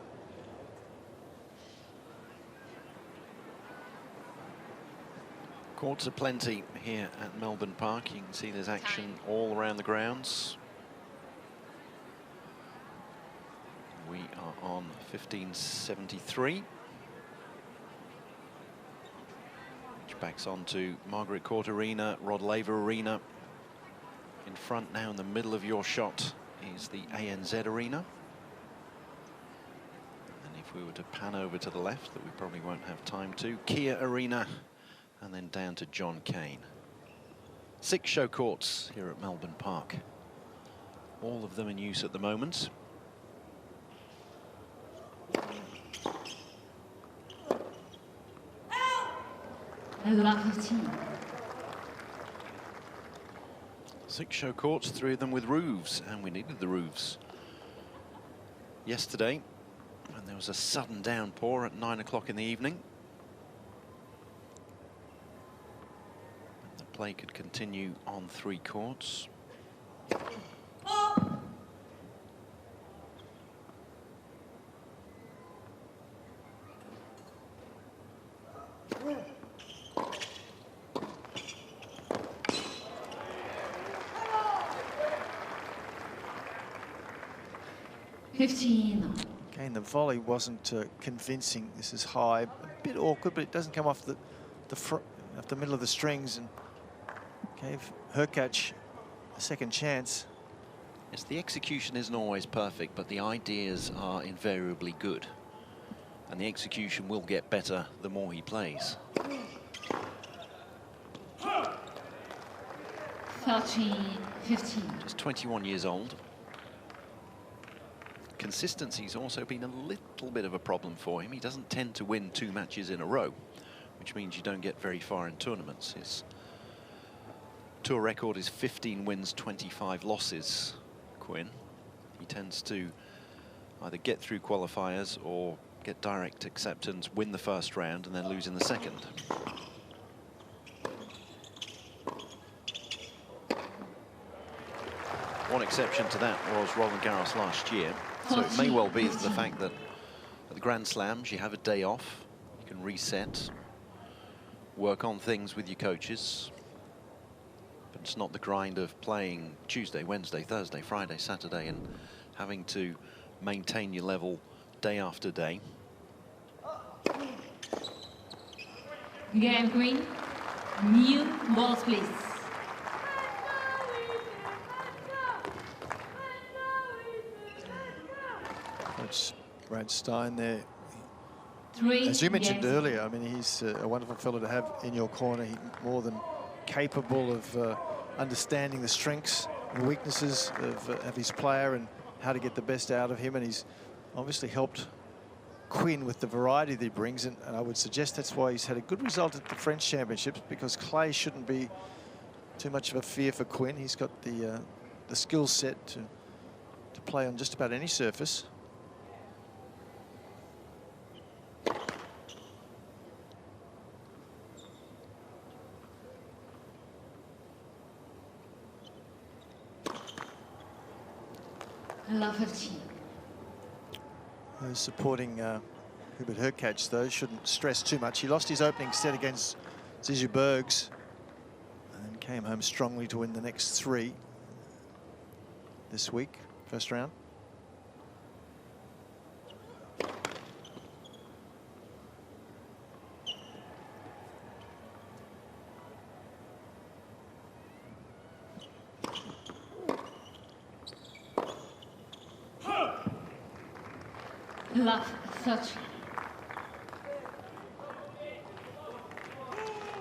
Courts are plenty here at Melbourne Park. You can see there's action all around the grounds. We are on 1573. Which backs on to Margaret Court Arena, Rod Laver Arena. In front now, in the middle of your shot, is the ANZ Arena. And if we were to pan over to the left, that we probably won't have time to, Kia Arena, and then down to John Cain. 6 show courts here at Melbourne Park. All of them in use at the moment. Love 15. 6 show courts, 3 of them with roofs, and we needed the roofs yesterday, and there was a sudden downpour at 9 o'clock in the evening. And the play could continue on 3 courts. Again, the volley wasn't convincing. This is high, a bit awkward, but it doesn't come off the middle of the strings, and gave Hurkacz a second chance. Yes, the execution isn't always perfect, but the ideas are invariably good, and the execution will get better the more he plays. 13-15. Just 21 years old. Consistency's also been a little bit of a problem for him. He doesn't tend to win 2 matches in a row, which means you don't get very far in tournaments. His tour record is 15 wins, 25 losses, Quinn. He tends to either get through qualifiers or get direct acceptance, win the first round, and then lose in the second. One exception to that was Roland Garros last year. So it may well be the fact that at the Grand Slams you have a day off, you can reset, work on things with your coaches. But it's not the grind of playing Tuesday, Wednesday, Thursday, Friday, Saturday, and having to maintain your level day after day. Game Queen, new balls, please. That's Brad Stein there. 3 As you mentioned games. earlier, I mean, he's a wonderful fellow to have in your corner. He's more than capable of understanding the strengths and weaknesses of his player and how to get the best out of him. And he's obviously helped Quinn with the variety that he brings. And I would suggest that's why he's had a good result at the French Championships, because clay shouldn't be too much of a fear for Quinn. He's got the skill set to play on just about any surface. Laverty. Supporting Hubert Hurkacz, though, shouldn't stress too much. He lost his opening set against Zizou Bergs and came home strongly to win the next 3 this week, first round. Love 30.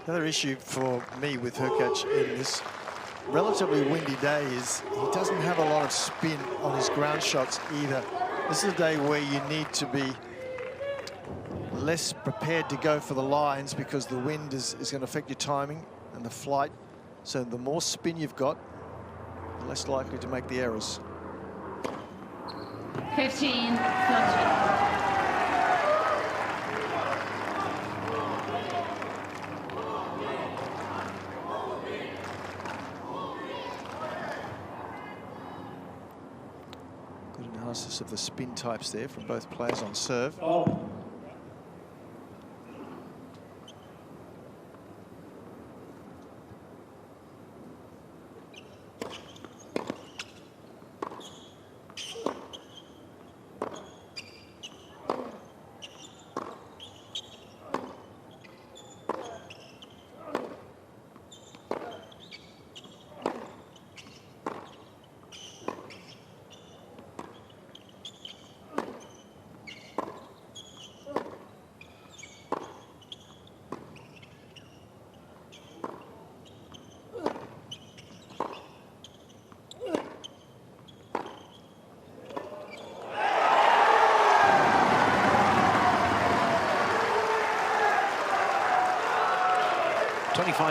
Another issue for me with Hurkacz in this relatively windy day is he doesn't have a lot of spin on his ground shots either. This is a day where you need to be less prepared to go for the lines because the wind is going to affect your timing and the flight. So the more spin you've got, the less likely to make the errors. 15, 30. Good analysis of the spin types there from both players on serve.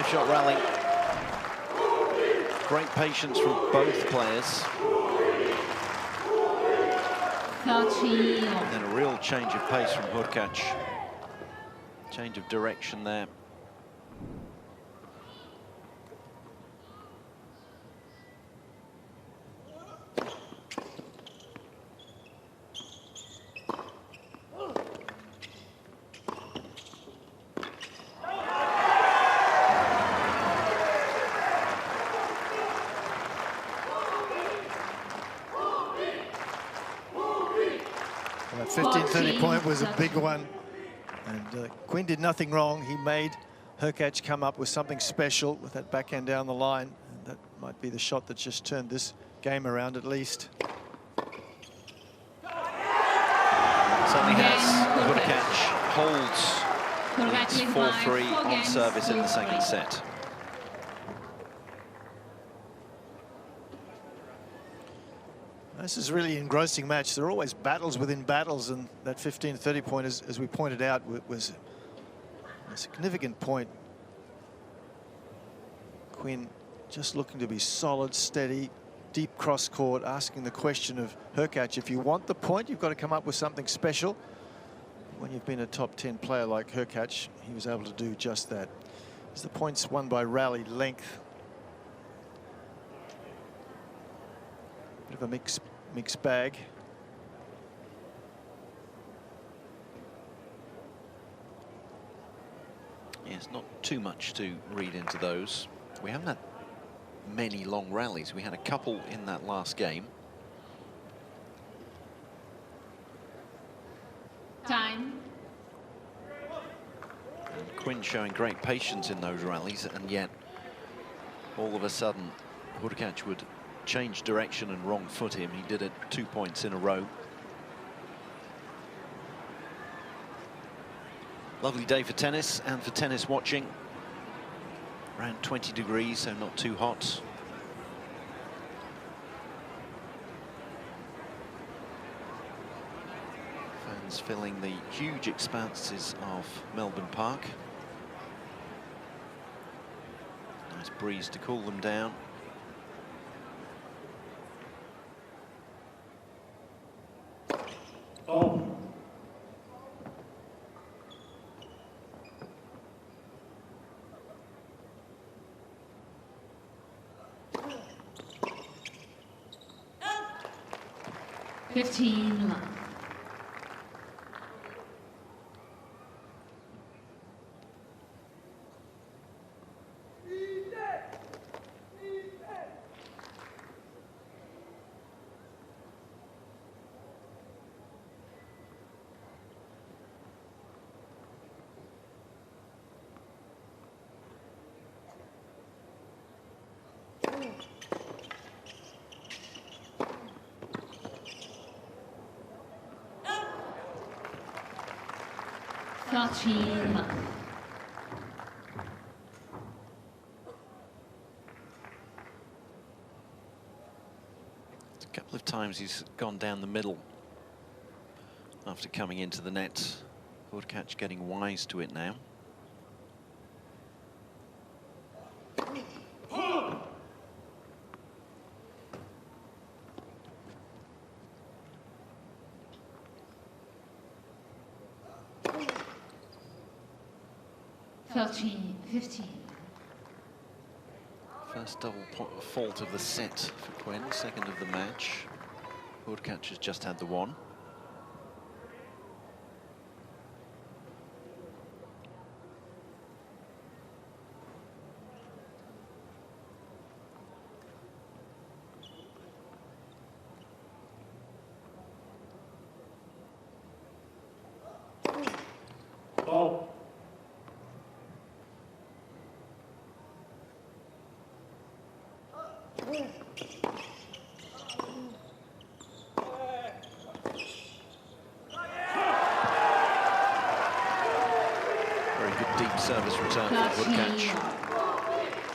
Shot rally. Great patience from both players. 30. And a real change of pace from Hurkacz. Change of direction there. That 15-30 point was a big one, and Quinn did nothing wrong. He made Hurkacz come up with something special with that backhand down the line, and that might be the shot that just turned this game around at least. Certainly has. Hurkacz holds leads 4-3 on service in the second set. This is really an engrossing match. There are always battles within battles, and that 15-30 point, as we pointed out, was a significant point. Quinn just looking to be solid, steady, deep cross court, asking the question of Hurkacz, if you want the point, you've got to come up with something special. When you've been a top 10 player like Hurkacz, he was able to do just that. As the points won by rally length. of a mixed bag. Yes, not too much to read into those. We haven't had many long rallies. We had a couple in that last game. Time. And Quinn showing great patience in those rallies, and yet all of a sudden Hurkacz would change direction and wrong foot him. He did it 2 points in a row. Lovely day for tennis and for tennis watching. Around 20 degrees, so not too hot. Fans filling the huge expanses of Melbourne Park. Nice breeze to cool them down. Oh. Fifteen. Cain. A couple of times he's gone down the middle after coming into the net. Hurkacz getting wise to it now. First double fault of the set for Quinn, second of the match. Hurkacz has just had the one. Oh. Very good deep service return for Hurkacz.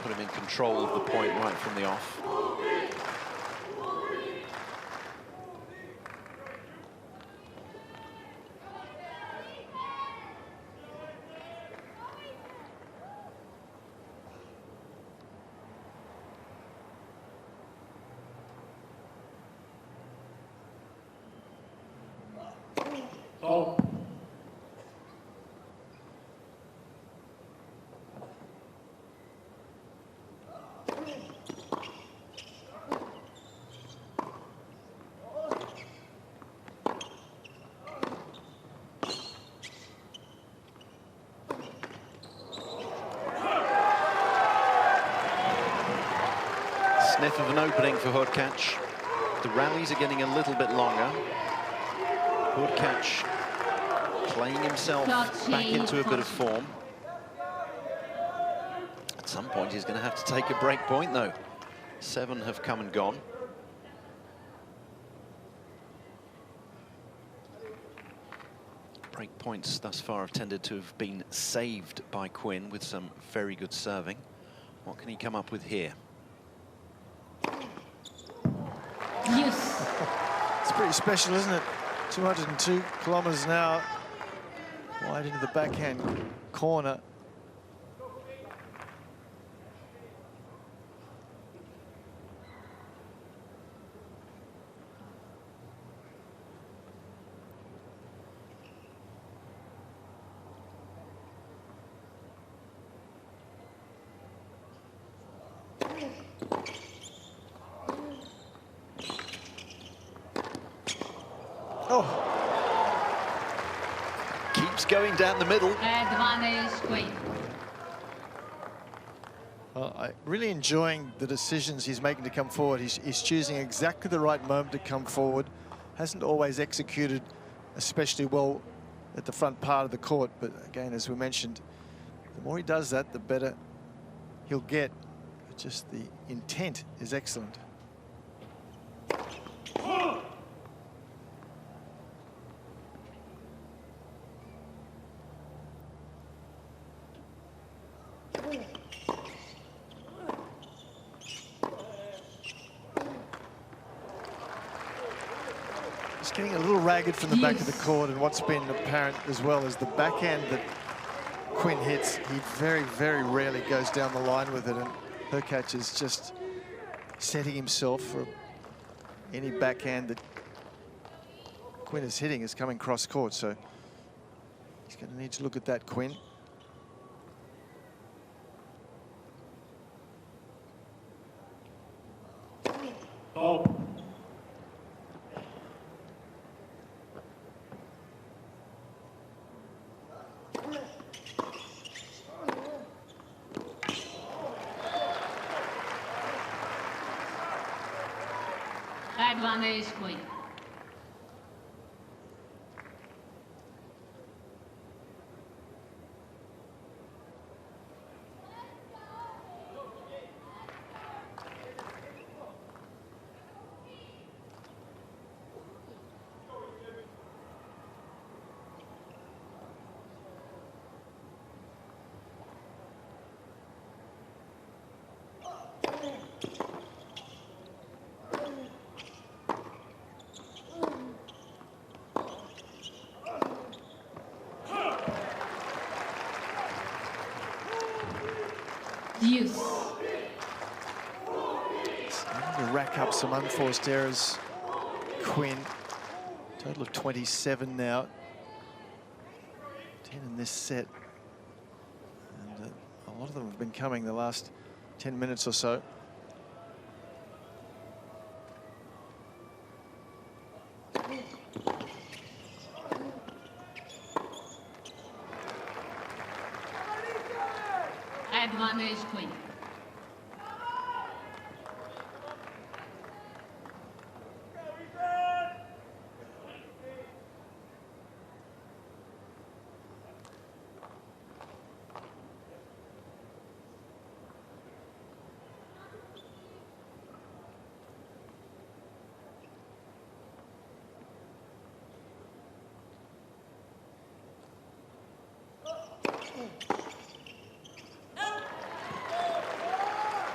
Put him in control of the point right from the off. Oh. Sniff of an opening for Hurkacz. The rallies are getting a little bit longer. Hurkacz playing himself back into a bit of form. At some point he's going to have to take a break point though. 7 have come and gone. Break points thus far have tended to have been saved by Quinn with some very good serving. What can he come up with here? Yes. It's pretty special, isn't it? 202 kilometres an hour, wide into the backhand corner. Oh, Keeps going down the middle. Advantage Queen. well, I'm really enjoying the decisions he's making to come forward. He's choosing exactly the right moment to come forward. Hasn't always executed especially well at the front part of the court. But again, as we mentioned, the more he does that, the better he'll get. But just the intent is excellent. It's getting a little ragged from the back of the court, and what's been apparent as well is the backhand that Quinn hits, he very, very rarely goes down the line with it, and Hurkacz is just setting himself for any backhand that Quinn is hitting is coming cross court, so he's going to need to look at that, Quinn. Oh. Advantage Queen. Deuce. Starting to rack up some unforced errors, Quinn. Total of 27 now. 10 in this set. And a lot of them have been coming the last 10 minutes or so. Advantage Queen.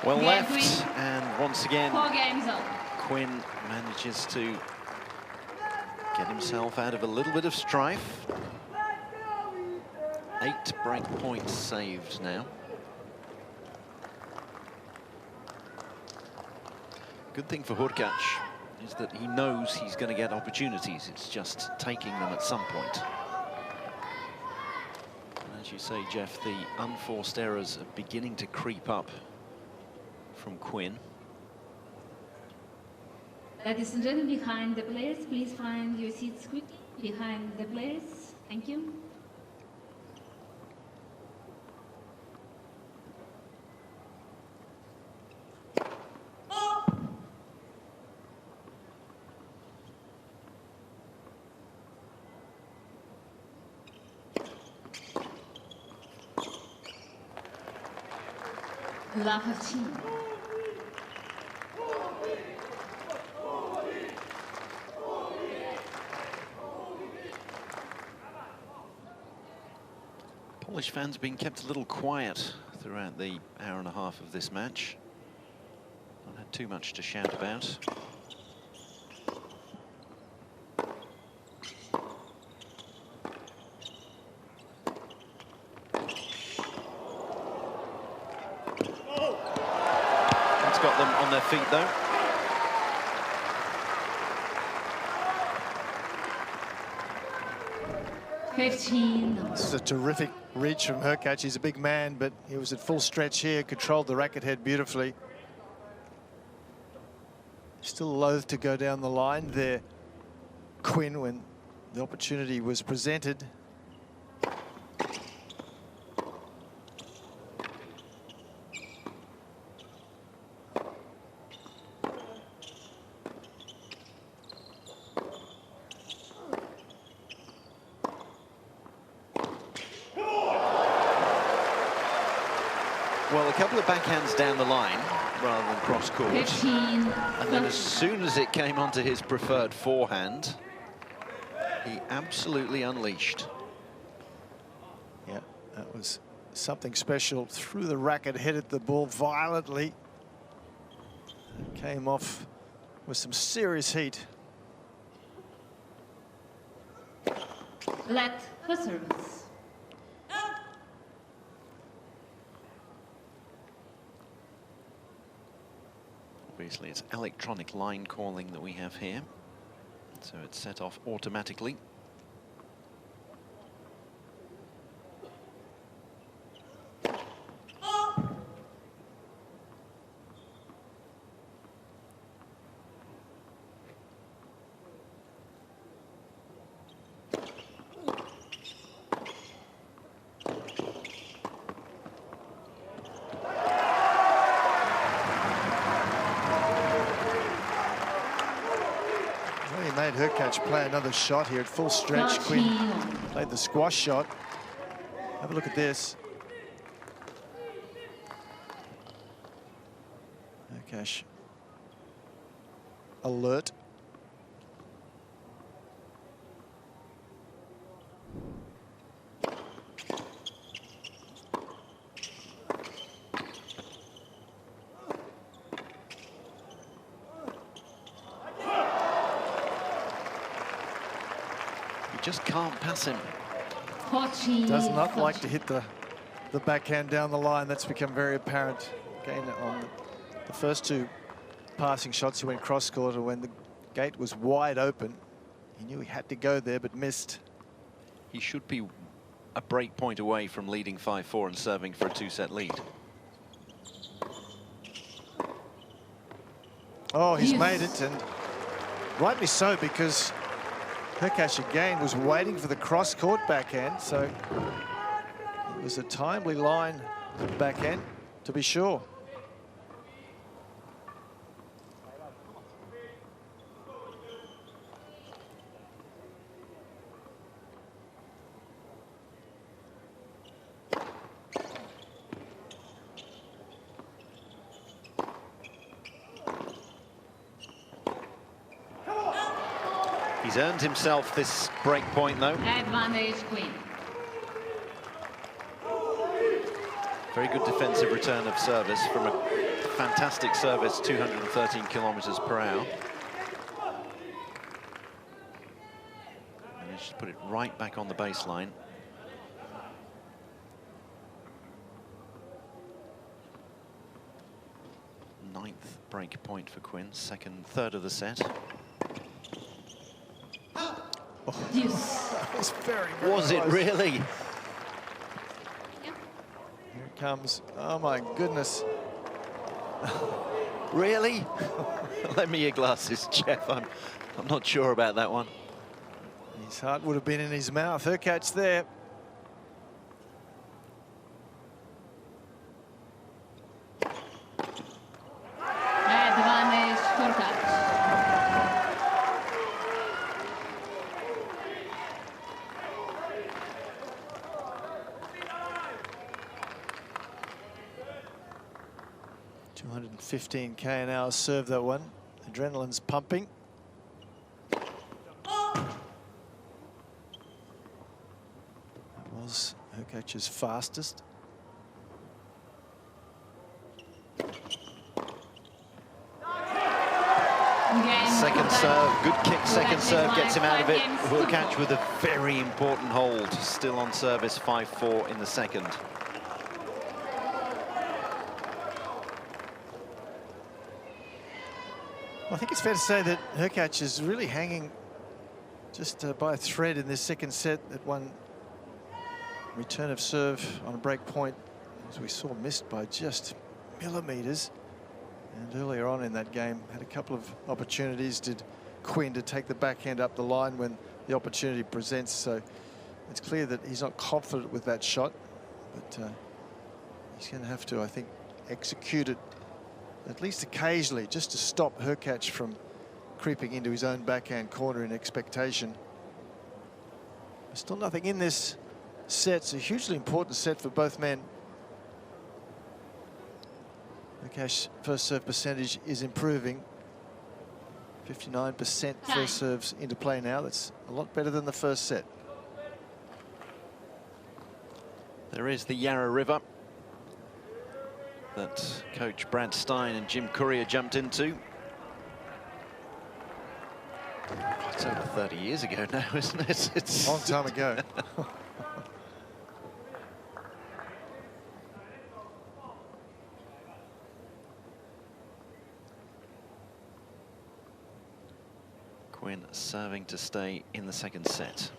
Well Yeah, left, Quinn. and once again, 4 games on. Quinn manages to get himself out of a little bit of strife. 8 break points saved now. Good thing for Hurkacz is that he knows he's going to get opportunities. It's just taking them at some point. And as you say, Jeff, the unforced errors are beginning to creep up from Quinn. Ladies and gentlemen, behind the players, please find your seats quickly. Behind the players, thank you. Laver. Polish fans being kept a little quiet throughout the hour and a half of this match. Not had too much to shout about. That's got them on their feet though. This is a terrific reach from Hurkacz. He's a big man, but he was at full stretch here, controlled the racket head beautifully. Still loath to go down the line there, Quinn when the opportunity was presented. Well, a couple of backhands down the line rather than cross court. 15. And then as soon as it came onto his preferred forehand, he absolutely unleashed. Yeah, that was something special. Threw the racket, headed the ball violently. And came off with some serious heat. Let for service. Obviously, it's electronic line calling that we have here, so it's set off automatically. Hurkacz play another shot here at full stretch. Quinn played the squash shot. Have a look at this. Hurkacz alert. Just can't pass him. Does not like to hit the backhand down the line. That's become very apparent. Again, on the first two passing shots, he went cross court, and when the gate was wide open, he knew he had to go there, but missed. He should be a break point away from leading 5-4 and serving for a two-set lead. Oh, he's made it, and rightly so, because Hurkacz again was waiting for the cross-court backhand, so it was a timely line backhand, to be sure. He's earned himself this break point, though. Advantage Queen. Very good defensive return of service from a fantastic service, 213 kilometers per hour. Managed to put it right back on the baseline. Ninth break point for Quinn, third of the set. Deuce. That was very, very Was it close. really? Yep. Here it comes. Oh, my goodness. Really? Lend me your glasses, Jeff. I'm not sure about that one. His heart would have been in his mouth. Hurkacz there. Advantage Hurkacz. $215K an hour serve that one. Adrenaline's pumping. That was Hurkacz's fastest. Second serve, good kick, second serve gets him out of it. Hurkacz with a very important hold, still on service, 5-4 in the second. I think it's fair to say that Hurkacz is really hanging just by a thread in this second set. That one return of serve on a break point, as we saw, missed by just millimeters. And earlier on in that game, had a couple of opportunities, did Quinn to take the backhand up the line when the opportunity presents. So it's clear that he's not confident with that shot, but he's going to have to, I think, execute it at least occasionally, just to stop Hurkacz from creeping into his own backhand corner in expectation. There's still nothing in this set. It's a hugely important set for both men. Hurkacz's first serve percentage is improving. 59% first serves into play now. That's a lot better than the first set. There is the Yarra River that coach Brad Stein and Jim Courier jumped into. It's over 30 years ago now, isn't it? It's a long time ago. Quinn serving to stay in the second set.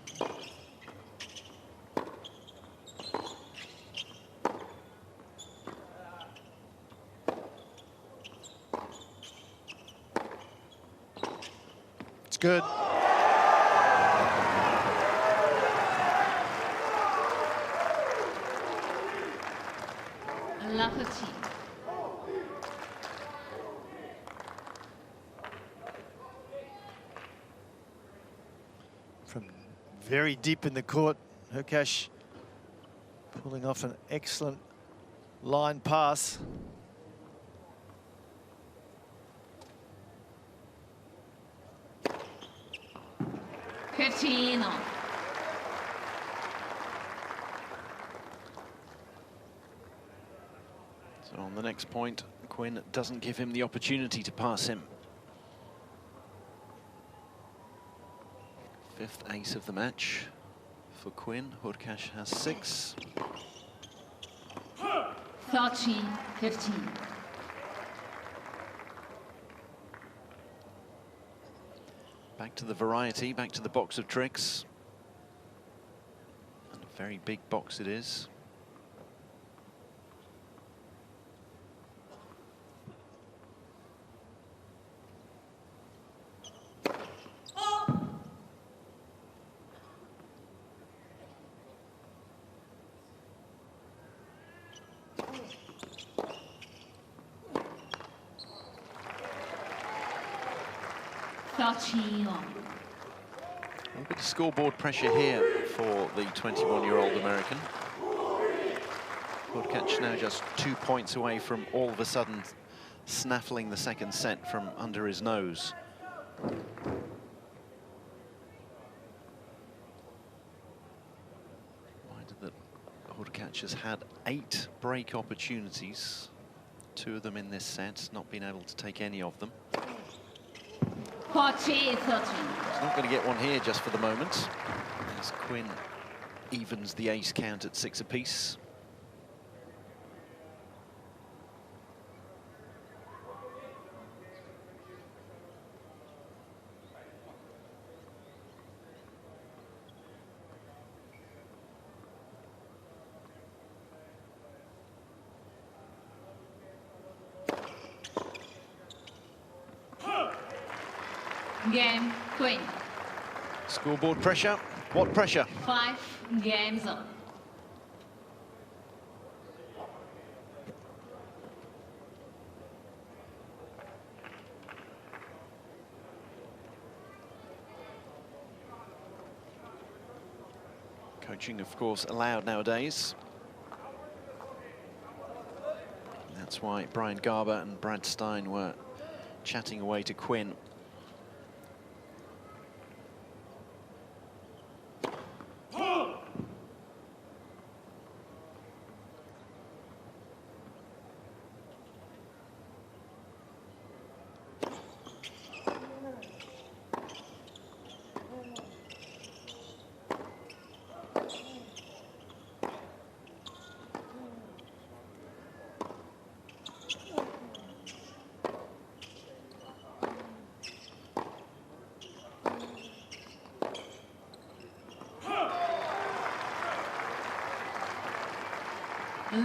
Good. Lafferty. From very deep in the court, Hurkacz pulling off an excellent line pass. So on the next point, Quinn doesn't give him the opportunity to pass him. Fifth ace of the match for Quinn. Hurkacz has 6. 13-15. Back to the variety, back to the box of tricks. And a very big box it is. A bit of scoreboard pressure here for the 21-year-old American. Hurkacz now just 2 points away from all of a sudden snaffling the second set from under his nose. Reminded that Hurkacz has had 8 break opportunities, 2 of them in this set, not been able to take any of them. 40-13. He's not going to get one here just for the moment, as Quinn evens the ace count at 6 apiece. Game, Quinn. Scoreboard pressure. What pressure? 5 games on. Coaching, of course, allowed nowadays. And that's why Brian Garber and Brad Stein were chatting away to Quinn.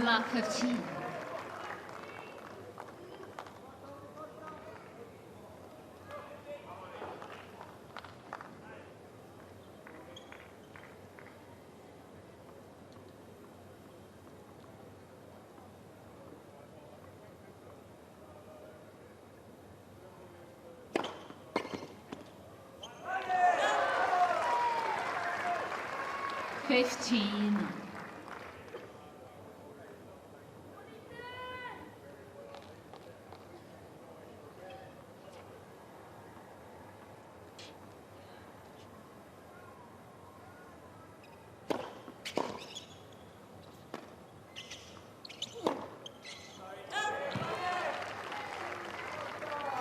La 15. 15.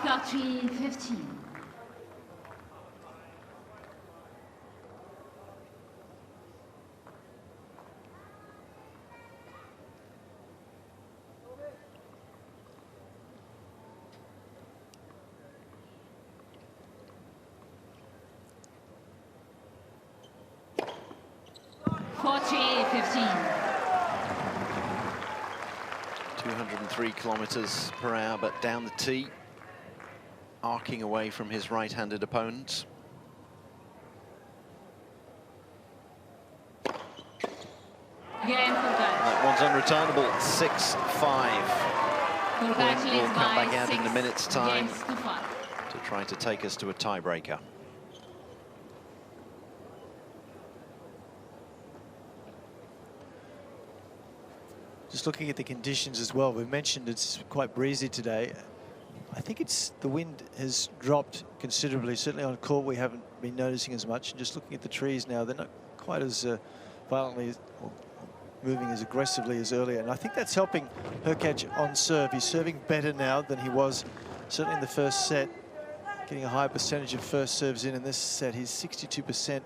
Flattery 15. Flattery 15. 203 kilometers per hour, but down the tee, arcing away from his right-handed opponent. Game Hurkacz. That one's unreturnable, 6-5. Hurkacz Will leads come by back out in a 6 minute's time games to 5. to try to take us to a tiebreaker. Just looking at the conditions as well, we mentioned it's quite breezy today. I think the wind has dropped considerably. Certainly on court we haven't been noticing as much. And just looking at the trees now, they're not quite as violently or moving as aggressively as earlier. And I think that's helping Hurkacz on serve. He's serving better now than he was certainly in the first set, getting a higher percentage of first serves in this set. He's 62%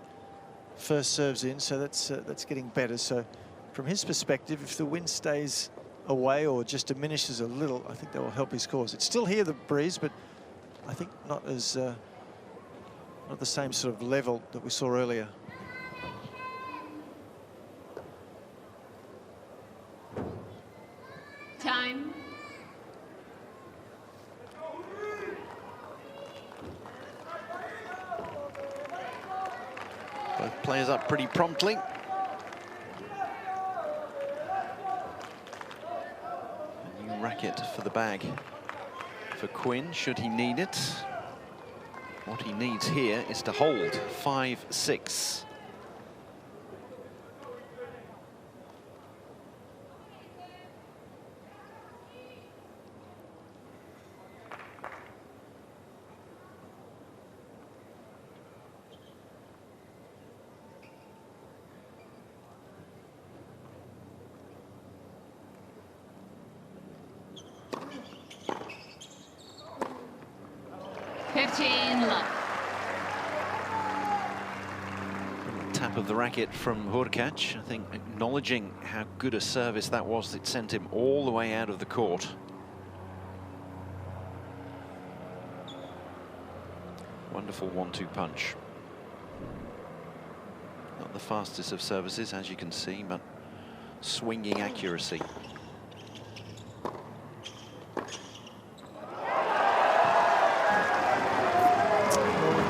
first serves in, so that's getting better. So from his perspective, if the wind stays away or just diminishes a little, I think that will help his cause. It's still here, the breeze, but I think not as not the same sort of level that we saw earlier. Time. Both players up pretty promptly. A new racket for the bag for Quinn, should he need it. What he needs here is to hold 5-6. Tap of the racket from Hurkacz, I think, acknowledging how good a service that was that sent him all the way out of the court. Wonderful 1-2 punch. Not the fastest of services, as you can see, but swinging accuracy.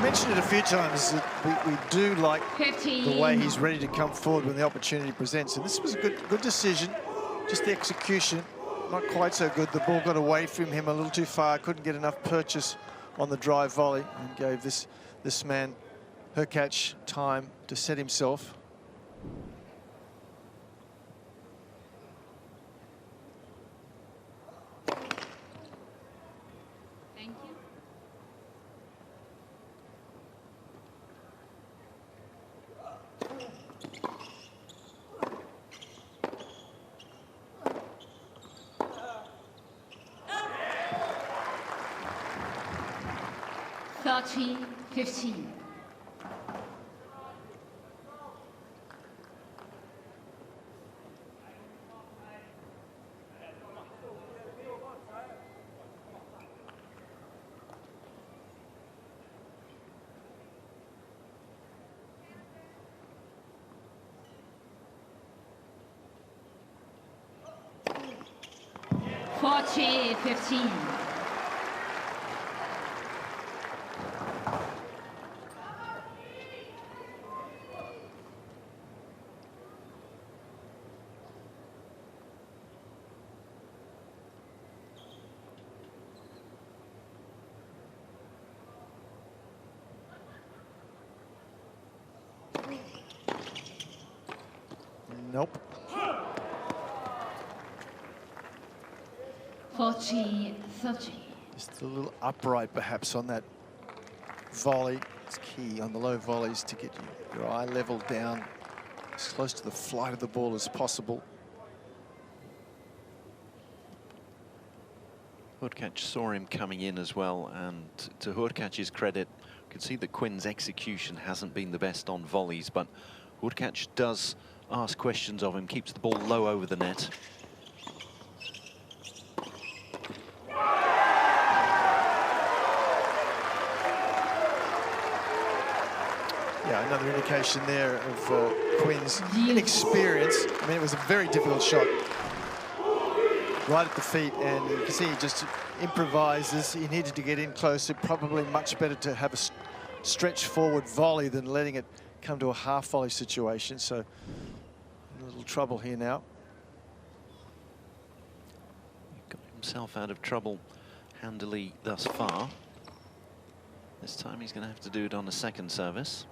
Mentioned it a few times that we do like 15. the way he's ready to come forward when the opportunity presents, and this was a good decision. Just the execution not quite so good. The ball got away from him a little too far, couldn't get enough purchase on the drive volley, and gave this man Hurkacz time to set himself. Thank you. Flattery 15. Flattery 15. Nope. 40-30. Just a little upright, perhaps, on that volley. It's key on the low volleys to get your eye level down as close to the flight of the ball as possible. Hurkacz saw him coming in as well, and to Hurkacz's credit, you can see that Quinn's execution hasn't been the best on volleys, but Hurkacz does ask questions of him, keeps the ball low over the net. Yeah, another indication there of Quinn's inexperience. I mean, it was a very difficult shot. Right at the feet, and you can see he just improvises. He needed to get in closer. Probably much better to have a stretch forward volley than letting it come to a half volley situation. So a little trouble here now. Got himself out of trouble handily thus far. This time he's going to have to do it on a second service.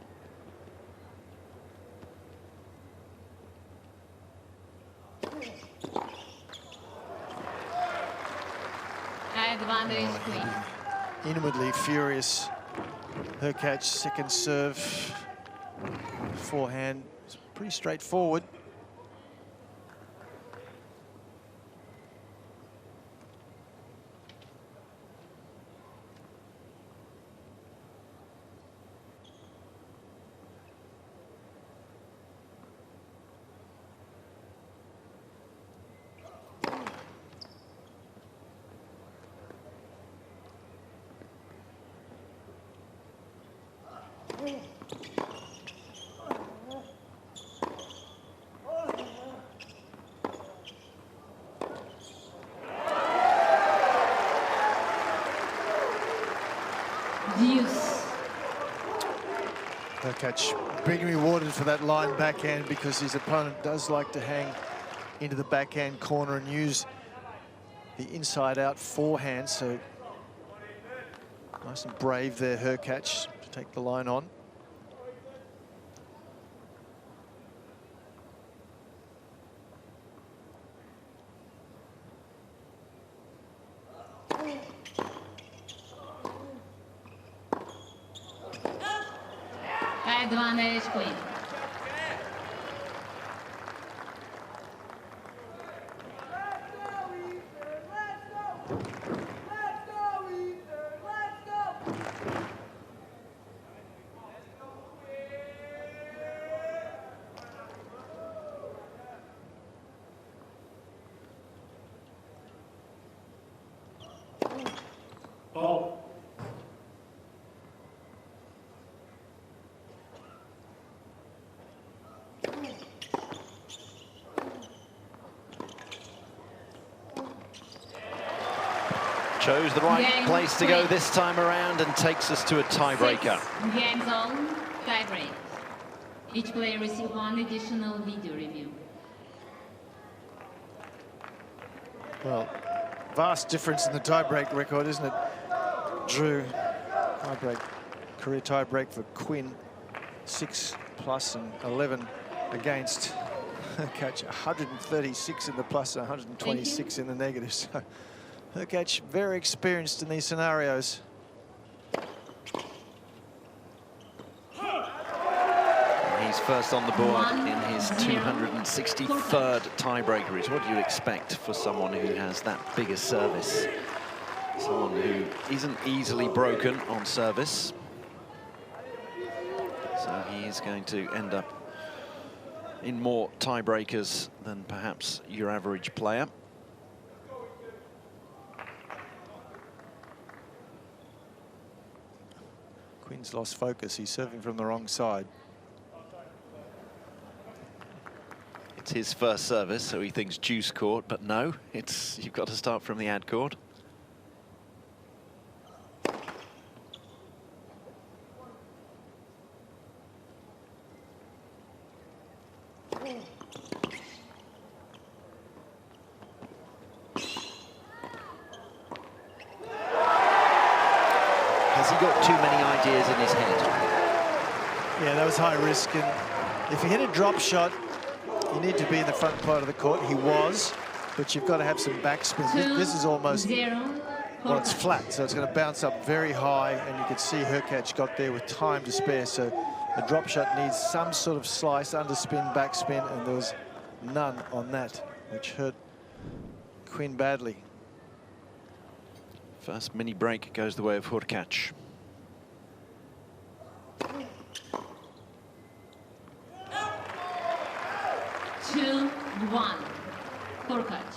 Advantage Queen. Inwardly furious. Hurkacz, second serve. Forehand. It's pretty straightforward. Hurkacz being rewarded for that line backhand because his opponent does like to hang into the backhand corner and use the inside-out forehand. So nice and brave there, Hurkacz, to take the line on. Advantage Queen. Ball. Chose the right place to go this time around and takes us to a tiebreaker. Games on, tiebreak. Each player receives one additional video review. Well, vast difference in the tiebreak record, isn't it, Drew? Tiebreak, career tiebreak for Quinn, 6+ and 11 against. Hurkacz 136 in the plus, 126 in the negative. So Hurkacz very experienced in these scenarios. He's first on the board in his 263rd tiebreaker. What do you expect for someone who has that big a service? Someone who isn't easily broken on service. So he is going to end up in more tiebreakers than perhaps your average player. Quinn's lost focus. He's serving from the wrong side. It's his first service, so he thinks deuce court, but no, you've got to start from the ad court. Has he got too many ideas in his head? Yeah, that was high risk, and if he hit a drop shot, you need to be in the front part of the court. He was, but you've got to have some backspin. This is almost, well, it's flat, so it's going to bounce up very high, and you can see Hurkacz got there with time to spare, so a drop shot needs some sort of slice, underspin, backspin, and there was none on that, which hurt Quinn badly. First mini break goes the way of Hurkacz. Two, one, Hurkacz.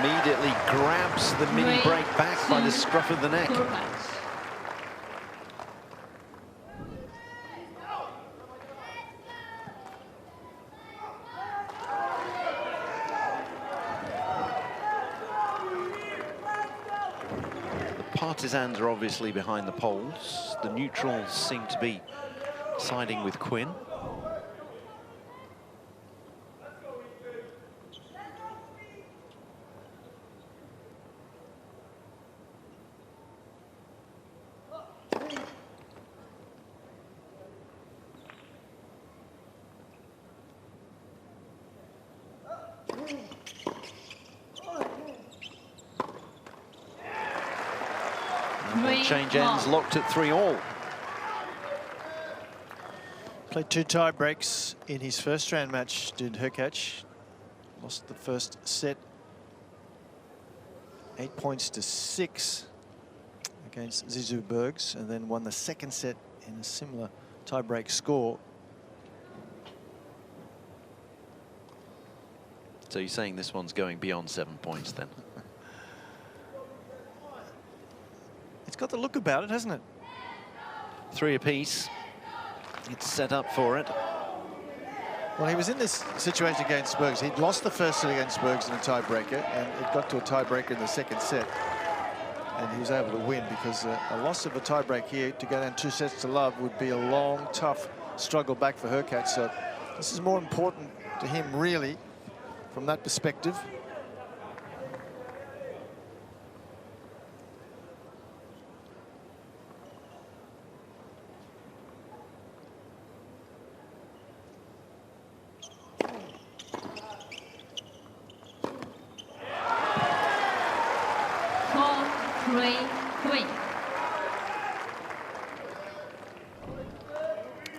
Immediately grabs the mini break back by the scruff of the neck. The partisans are obviously behind the poles. The neutrals seem to be siding with Quinn. Change ends locked at 3-all. Played 2 tie breaks in his first round match, did Hurkacz. Lost the first set 8 points to 6 against Zizou Bergs, and then won the second set in a similar tie break score. So you're saying this one's going beyond 7 points then? It's got the look about it, hasn't it? 3 apiece. It's set up for it. Well, he was in this situation against Bergs. He'd lost the first set against Bergs in a tiebreaker, and it got to a tiebreaker in the second set. And he was able to win, because a loss of a tiebreak here to go down 2 sets to love would be a long, tough struggle back for Hurkacz. So this is more important to him, really, from that perspective.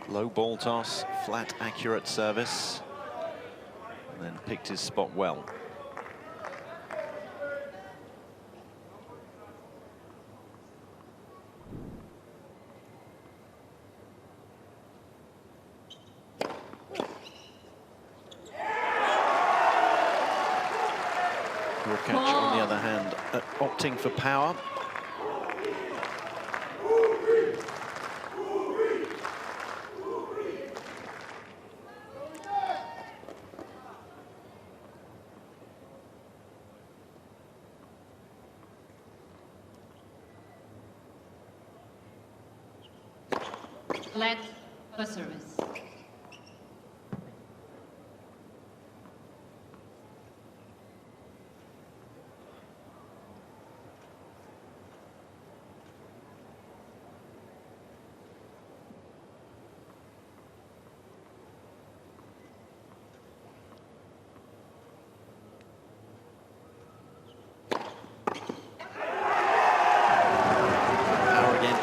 Low ball toss, flat, accurate service, and then picked his spot well. Hurkacz, on the other hand, opting for power. Flat for service.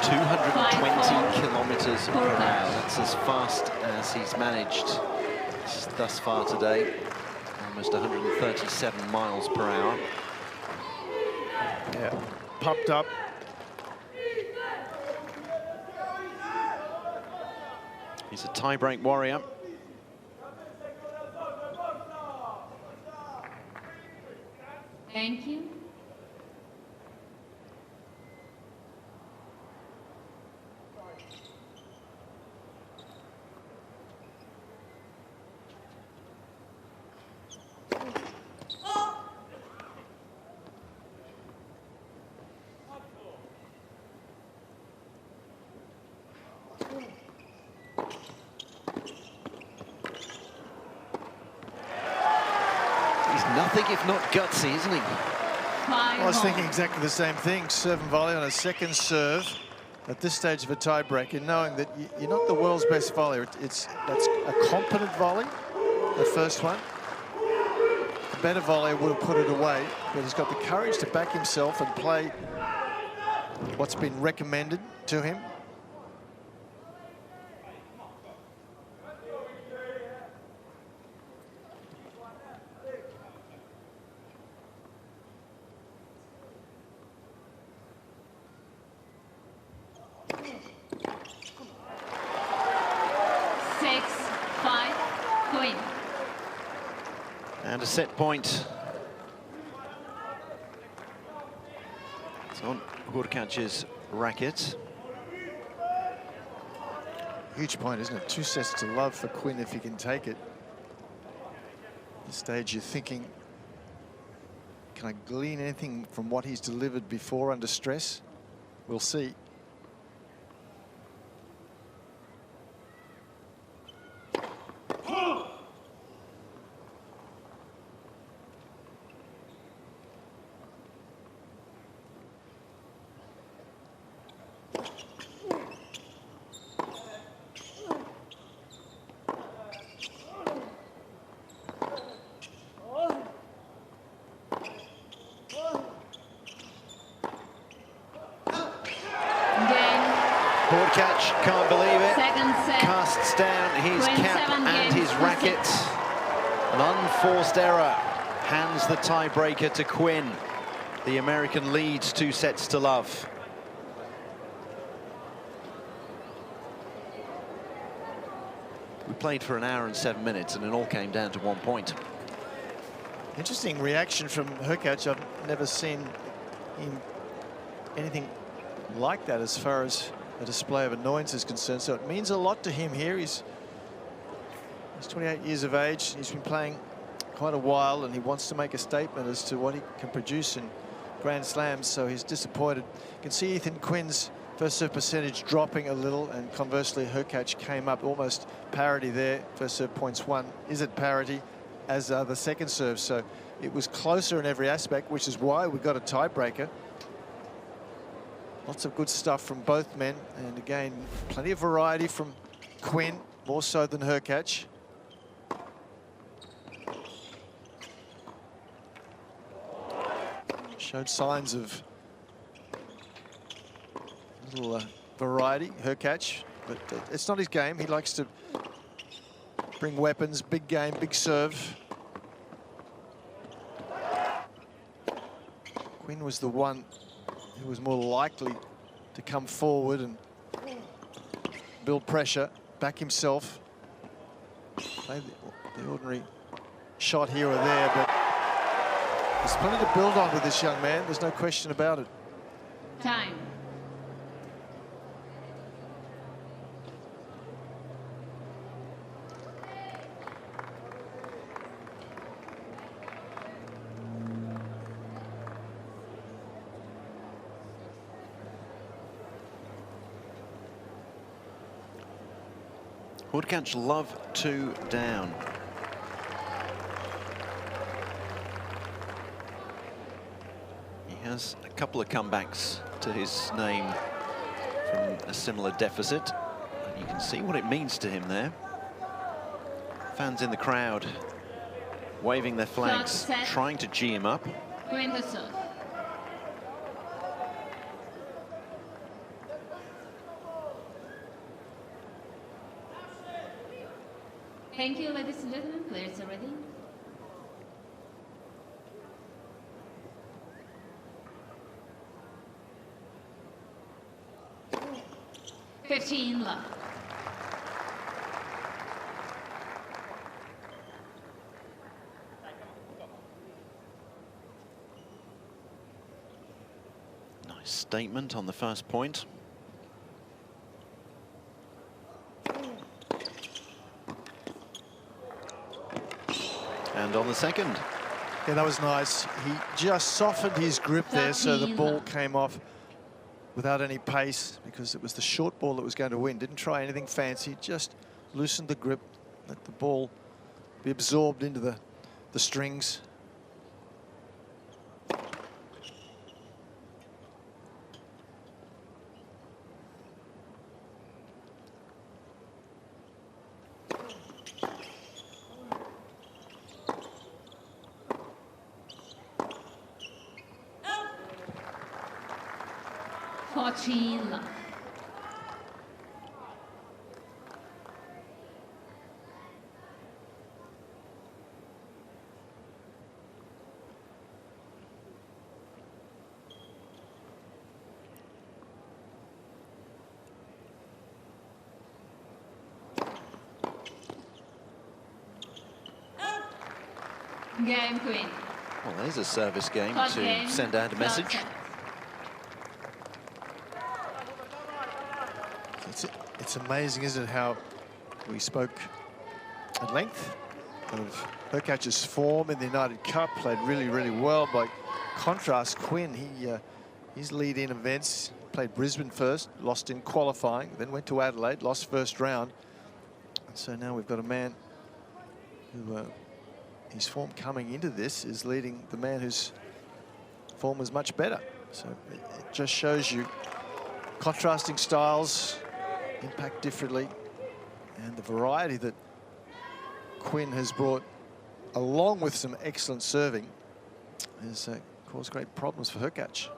220 kilometers per hour. That's as fast as he's managed thus far today. Almost 137 miles per hour. Yeah, pumped up. He's a tie-break warrior. Thank you. Nothing if not gutsy, isn't he? I was thinking exactly the same thing. Serve and volley on a second serve at this stage of a tiebreaker, knowing that you're not the world's best volleyer. That's a competent volley, the first one. The better volleyer would have put it away, but he's got the courage to back himself and play what's been recommended to him. And a set point. It's on Hurkacz's racket. Huge point, isn't it? 2 sets to love for Quinn if he can take it. At this stage, you're thinking, can I glean anything from what he's delivered before under stress? We'll see. Hurkacz can't believe it. Second set. Casts down his cap and his racket. An unforced error hands the tiebreaker to Quinn. The American leads 2 sets to love. We played for an hour and 7 minutes and it all came down to 1 point. Interesting reaction from Hurkacz. I've never seen him anything like that as far as a display of annoyance is concerned. So it means a lot to him here. He's 28 years of age. He's been playing quite a while and he wants to make a statement as to what he can produce in Grand Slams. So he's disappointed. You can see Ethan Quinn's first serve percentage dropping a little, and conversely Hurkacz came up almost parity there. First serve points won is at parity as the second serve. So it was closer in every aspect, which is why we got a tiebreaker. Lots of good stuff from both men, and again, plenty of variety from Quinn, more so than Hurkacz. Showed signs of a little variety, Hurkacz, but it's not his game. He likes to bring weapons, big game, big serve. Quinn was the one who was more likely to come forward and build pressure, back himself, play the ordinary shot here or there, but there's plenty to build on with this young man. There's no question about it. Time. Hurkacz love 2 down. He has a couple of comebacks to his name from a similar deficit. And you can see what it means to him there. Fans in the crowd waving their flags, trying to G him up. Quinn to serve. Thank you, ladies and gentlemen. Players are ready. Fifteen love. Nice statement on the first point. And on the second. Yeah, that was nice. He just softened his grip there so the ball came off without any pace, because it was the short ball that was going to win. Didn't try anything fancy, just loosened the grip, let the ball be absorbed into the strings. Love. Game Quinn. Well, there's a service game to send out a message. It's amazing, isn't it, how we spoke at length of Hurkacz's form in the United Cup. Played really, really well. By contrast, Quinn, his lead-in events, played Brisbane first, lost in qualifying, then went to Adelaide, lost first round. And so now we've got a man who, his form coming into this is leading the man whose form was much better. So it just shows you contrasting styles impact differently, and the variety that Quinn has brought, along with some excellent serving, has caused great problems for Hurkacz.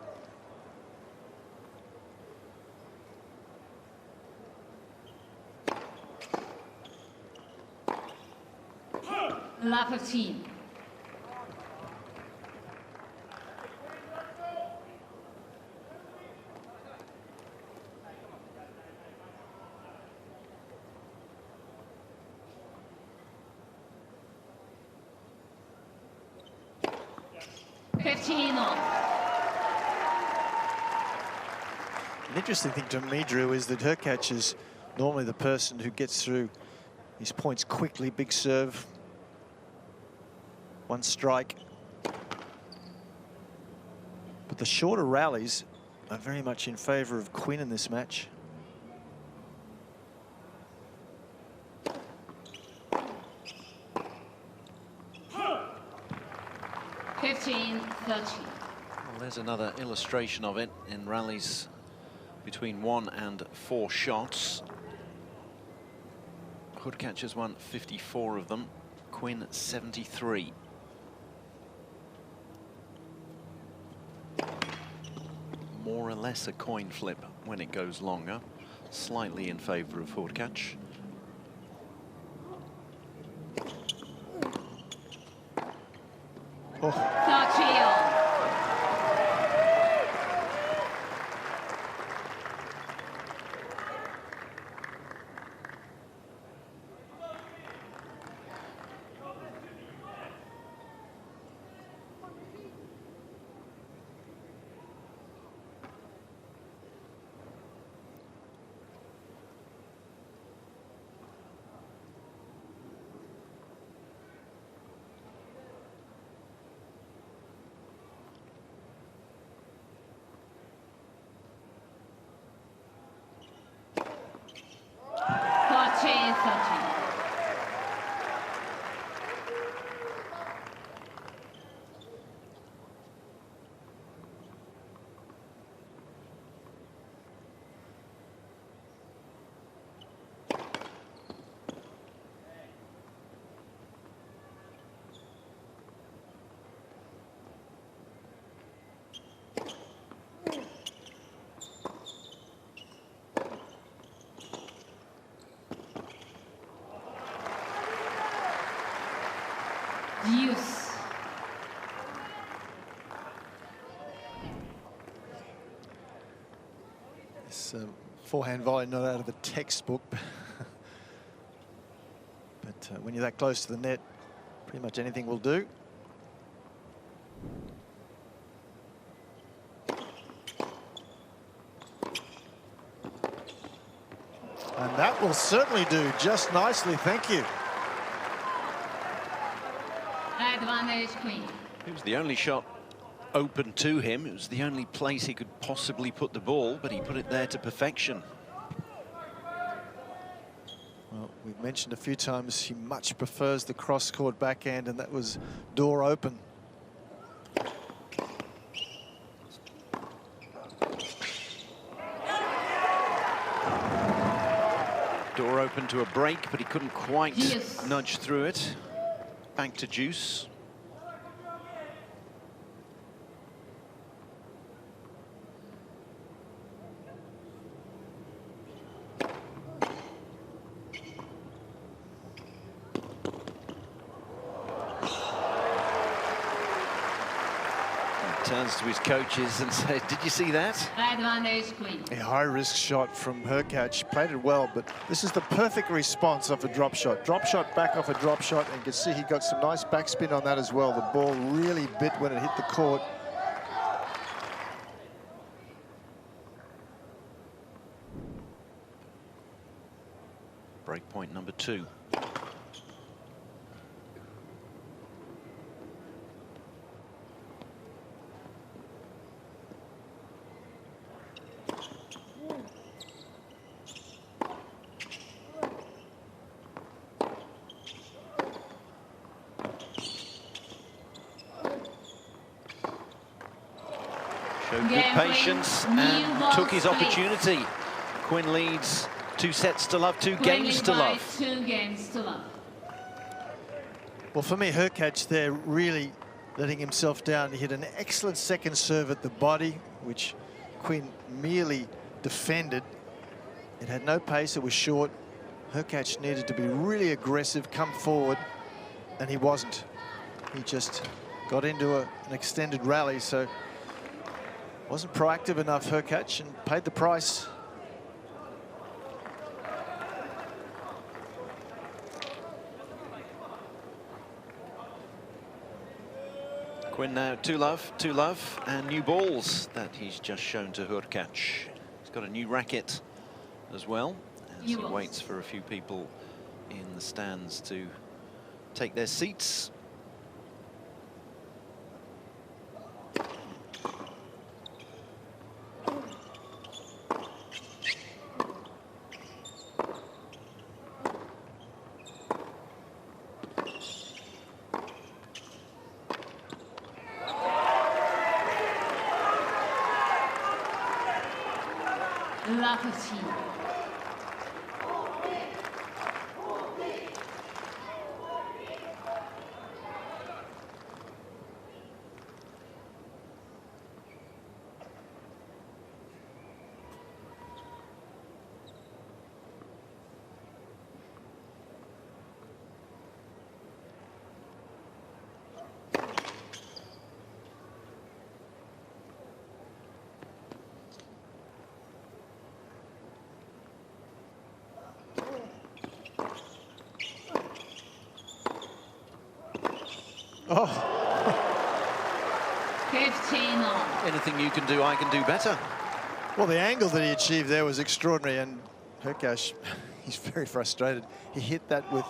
Love 15. An interesting thing to me, Drew, is that Hurkacz is normally the person who gets through his points quickly, big serve, one strike. But the shorter rallies are very much in favour of Quinn in this match. Well, there's another illustration of it in rallies between 1 and 4 shots. Hurkacz has won 54 of them, Quinn 73. More or less a coin flip when it goes longer, slightly in favour of Hurkacz. This forehand volley not out of the textbook. But when you're that close to the net, pretty much anything will do. And that will certainly do just nicely, thank you. Advantage Queen. It was the only shot open to him. It was the only place he could possibly put the ball, but he put it there to perfection. Well, we've mentioned a few times he much prefers the cross-court backhand, and that was door open. Door open to a break, but he couldn't quite nudge through it. Back to deuce. Turns to his coaches and says, "Did you see that?" Advantage Queen. A high-risk shot from Hurkacz. Played it well, but this is the perfect response off a drop shot. Drop shot back off a drop shot, and you can see he got some nice backspin on that as well. The ball really bit when it hit the court. Break point number 2. Showed good patience and took his opportunity. Quinn leads 2 sets to love, 2 games to love. 2 games to love. Well, for me, Hurkacz there really letting himself down. He hit an excellent second serve at the body, which Quinn merely defended. It had no pace, it was short. Hurkacz needed to be really aggressive, come forward, and he wasn't. He just got into an extended rally, so wasn't proactive enough, Hurkacz, and paid the price. Quinn now 2 love, and new balls that he's just shown to Hurkacz. He's got a new racket as well, as he waits for a few people in the stands to take their seats. Oh. 15 all. Anything you can do, I can do better. Well, the angle that he achieved there was extraordinary, and Hurkacz, he's very frustrated. He hit that with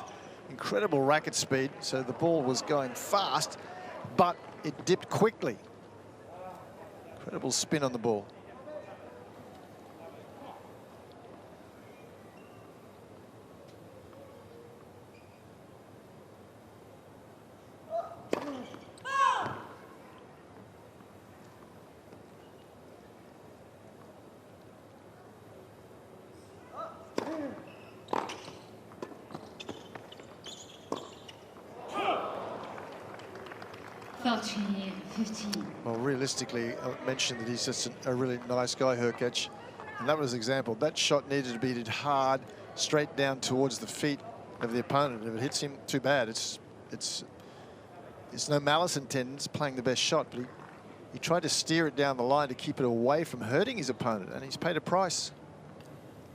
incredible racket speed, so the ball was going fast, but it dipped quickly. Incredible spin on the ball. Well, realistically, I mentioned that he's just a really nice guy, Hurkacz, and that was an example. That shot needed to be hit hard, straight down towards the feet of the opponent. If it hits him, too bad. It's no malice intended. It's playing the best shot, but he He tried to steer it down the line to keep it away from hurting his opponent, and he's paid a price.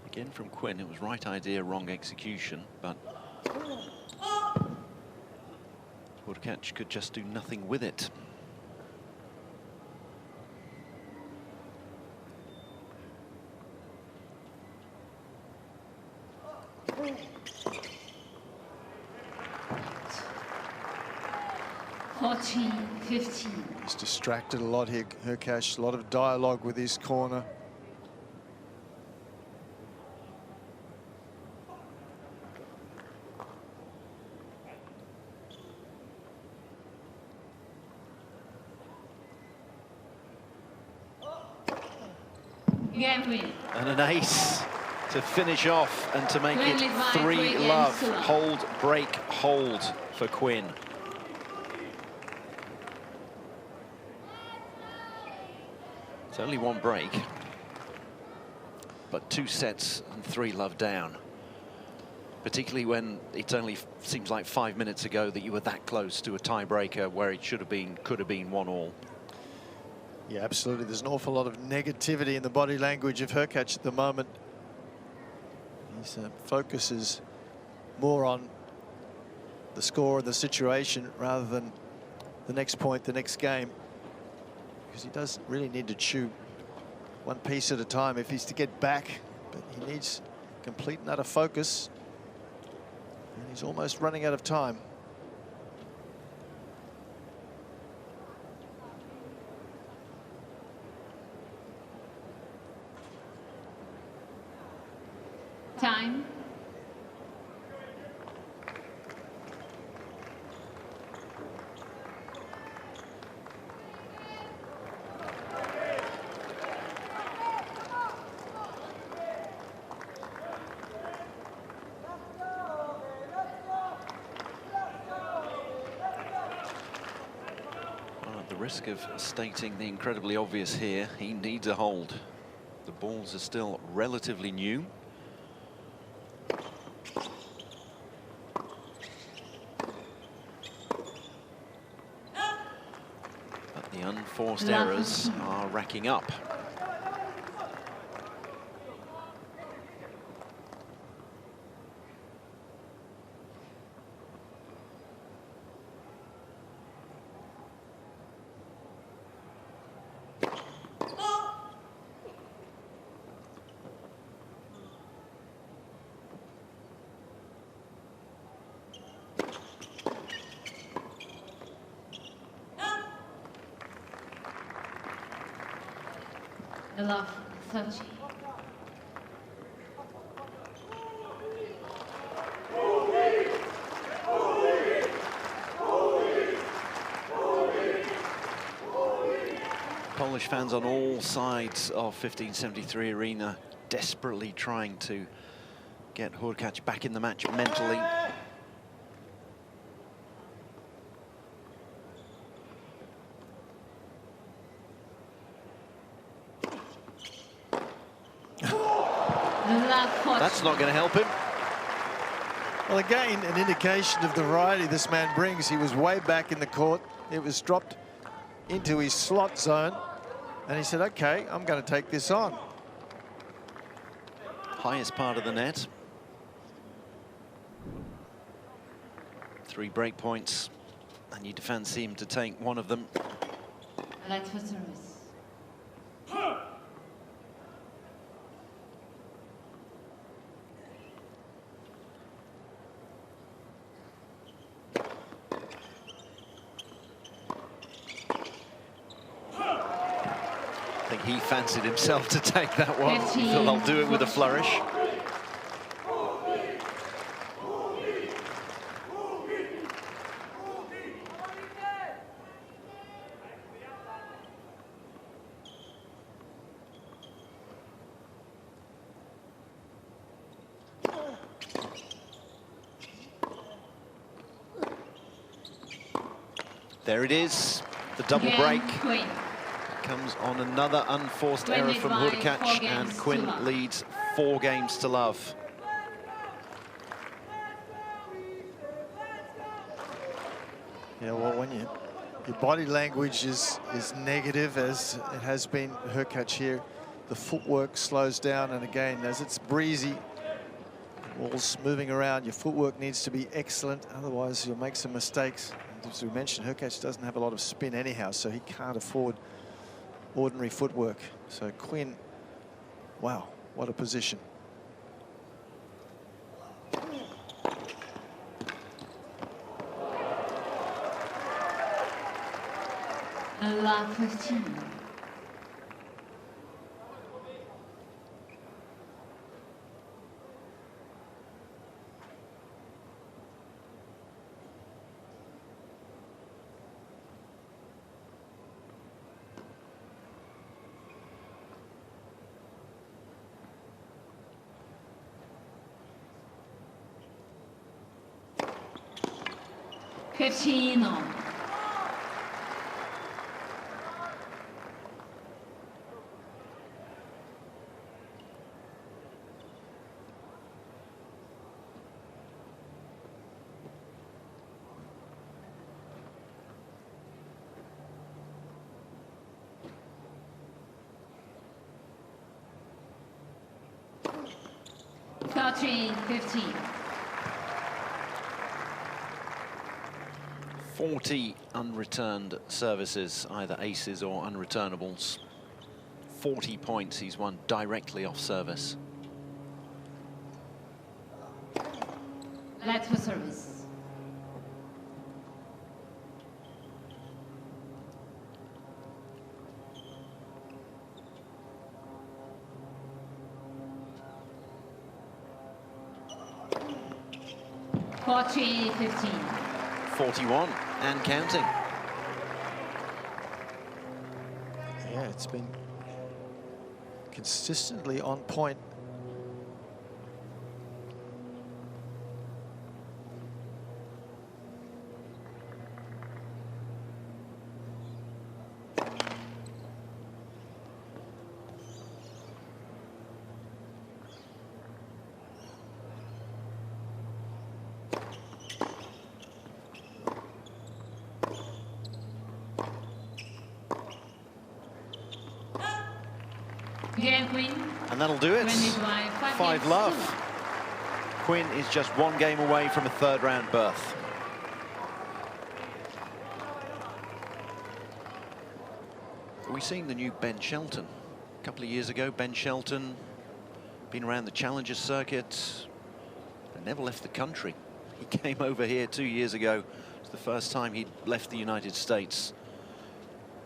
Again from Quinn, it was right idea, wrong execution, but Hurkacz could just do nothing with it. (14-15). He's distracted a lot here, Hurkacz. A lot of dialogue with his corner. Game win. And an ace to finish off and to make it Quinn 3-love. games to love. Hold, break, hold for Quinn. It's only one break, but 2 sets and 3-love down. Particularly when it only seems like 5 minutes ago that you were that close to a tiebreaker where it should have been, could have been 1-1. Yeah, absolutely. There's an awful lot of negativity in the body language of Hurkacz at the moment. His focus is more on the score and the situation rather than the next point, the next game. Because he doesn't really need to chew one piece at a time if he's to get back. But he needs complete and utter focus. And he's almost running out of time. Time. At the risk of stating the incredibly obvious here, he needs a hold. The balls are still relatively new. Unforced errors are racking up. Love 30. Polish fans on all sides of 1573 Arena desperately trying to get Hurkacz back in the match mentally. That's not going to help him. Well, again, an indication of the variety this man brings. He was way back in the court. It was dropped into his slot zone. And he said, OK, I'm going to take this on. Highest part of the net. 3 break points. And you'd fancy him to take one of them. Light for service. I think he fancied himself to take that one. He thought, I'll do it with a flourish. There it is, the double break. Quinn. Comes on another unforced error from Hurkacz, and Quinn leads 4 games to love. Yeah, well, when Your body language is negative, as it has been Hurkacz here. The footwork slows down, and again, as it's breezy, ball's moving around, your footwork needs to be excellent, otherwise you'll make some mistakes. And as we mentioned, Hurkacz doesn't have a lot of spin anyhow, so he can't afford ordinary footwork. So Quinn, wow, what a position. Love 15. Fifteen. Country 15. 40 unreturned services, either aces or unreturnables. 40 points he's won directly off service. Let's for service. Country 15. 41 and counting. Yeah, it's been consistently on point. Game Quinn. And that'll do it. 5 love. Quinn is just 1 game away from a 3rd round berth. Are we seeing the new Ben Shelton? A couple of years ago, Ben Shelton, been around the Challengers circuit, but never left the country. He came over here 2 years ago. It's the first time he'd left the United States.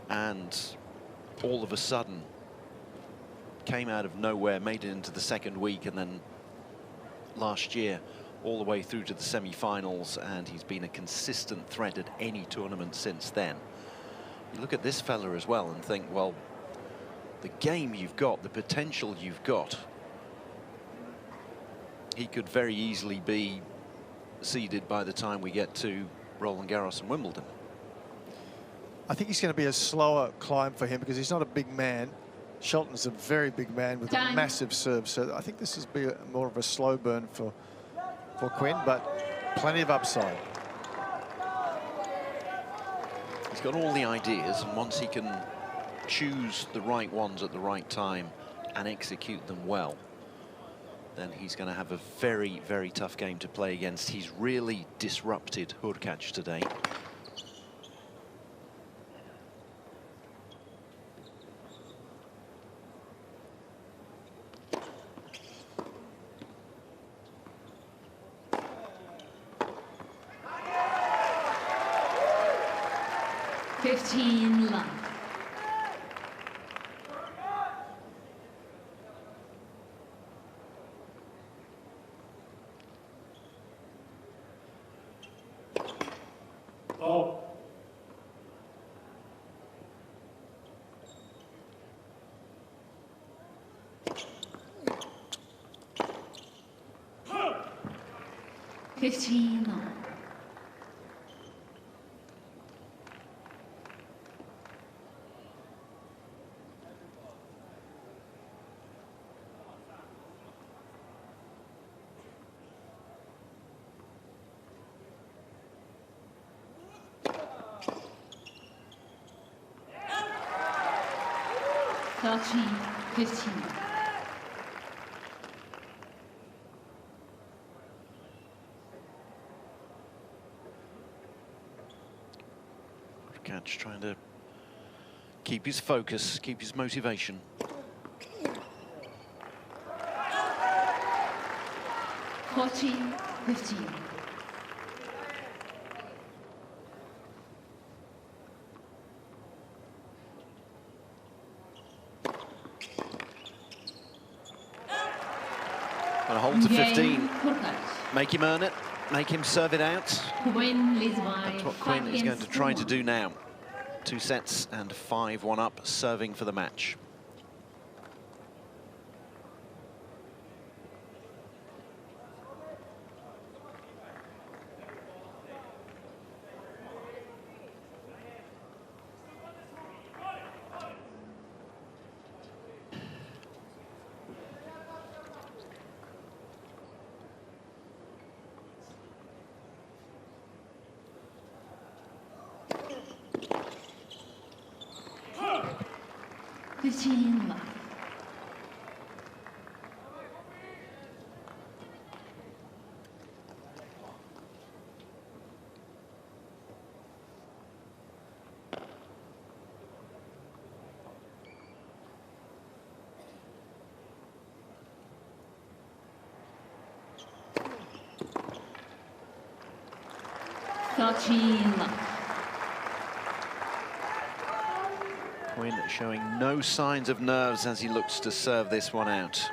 And all of a sudden, came out of nowhere, made it into the 2nd week, and then last year all the way through to the semi-finals, and he's been a consistent threat at any tournament since then. You look at this fella as well and think, well, the game you've got, the potential you've got, he could very easily be seeded by the time we get to Roland Garros and Wimbledon. I think he's going to be a slower climb for him because he's not a big man. Shelton's a very big man with a massive serve, so I think this will be more of a slow burn for Quinn, but plenty of upside. He's got all the ideas, and once he can choose the right ones at the right time and execute them well, then he's going to have a very, very tough game to play against. He's really disrupted Hurkacz today. Love. Oh. Huh. 15 love. 13-15. Hurkacz trying to keep his focus, keep his motivation. Fourteen, 15. And a hold to 15. Hurkacz. Make him earn it, make him serve it out. Quinn leads by That's what 5 Quinn is going to against try 4. to do now. 2 sets and 5-1 up, serving for the match. Love. Love. Quinn showing no signs of nerves as he looks to serve this one out.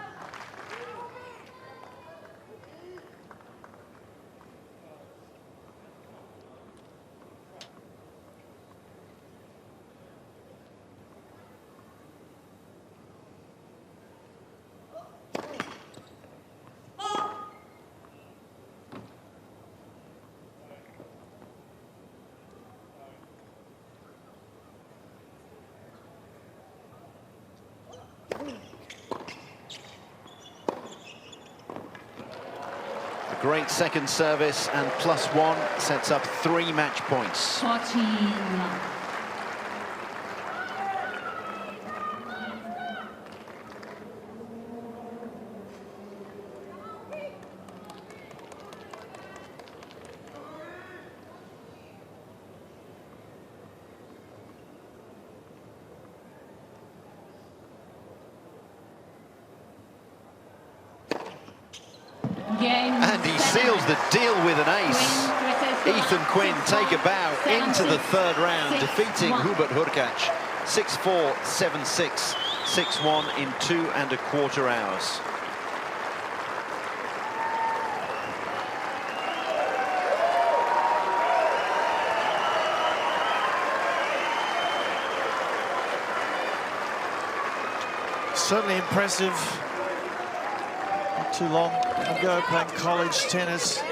Great second service, and +1 sets up 3 match points. 14 love. And he seals the deal with an ace. Ethan Quinn take a bow into the 3rd round, defeating Hubert Hurkacz 6-4, 7-6, 6-1 in 2¼ hours. Certainly impressive. Not too long ago playing college tennis.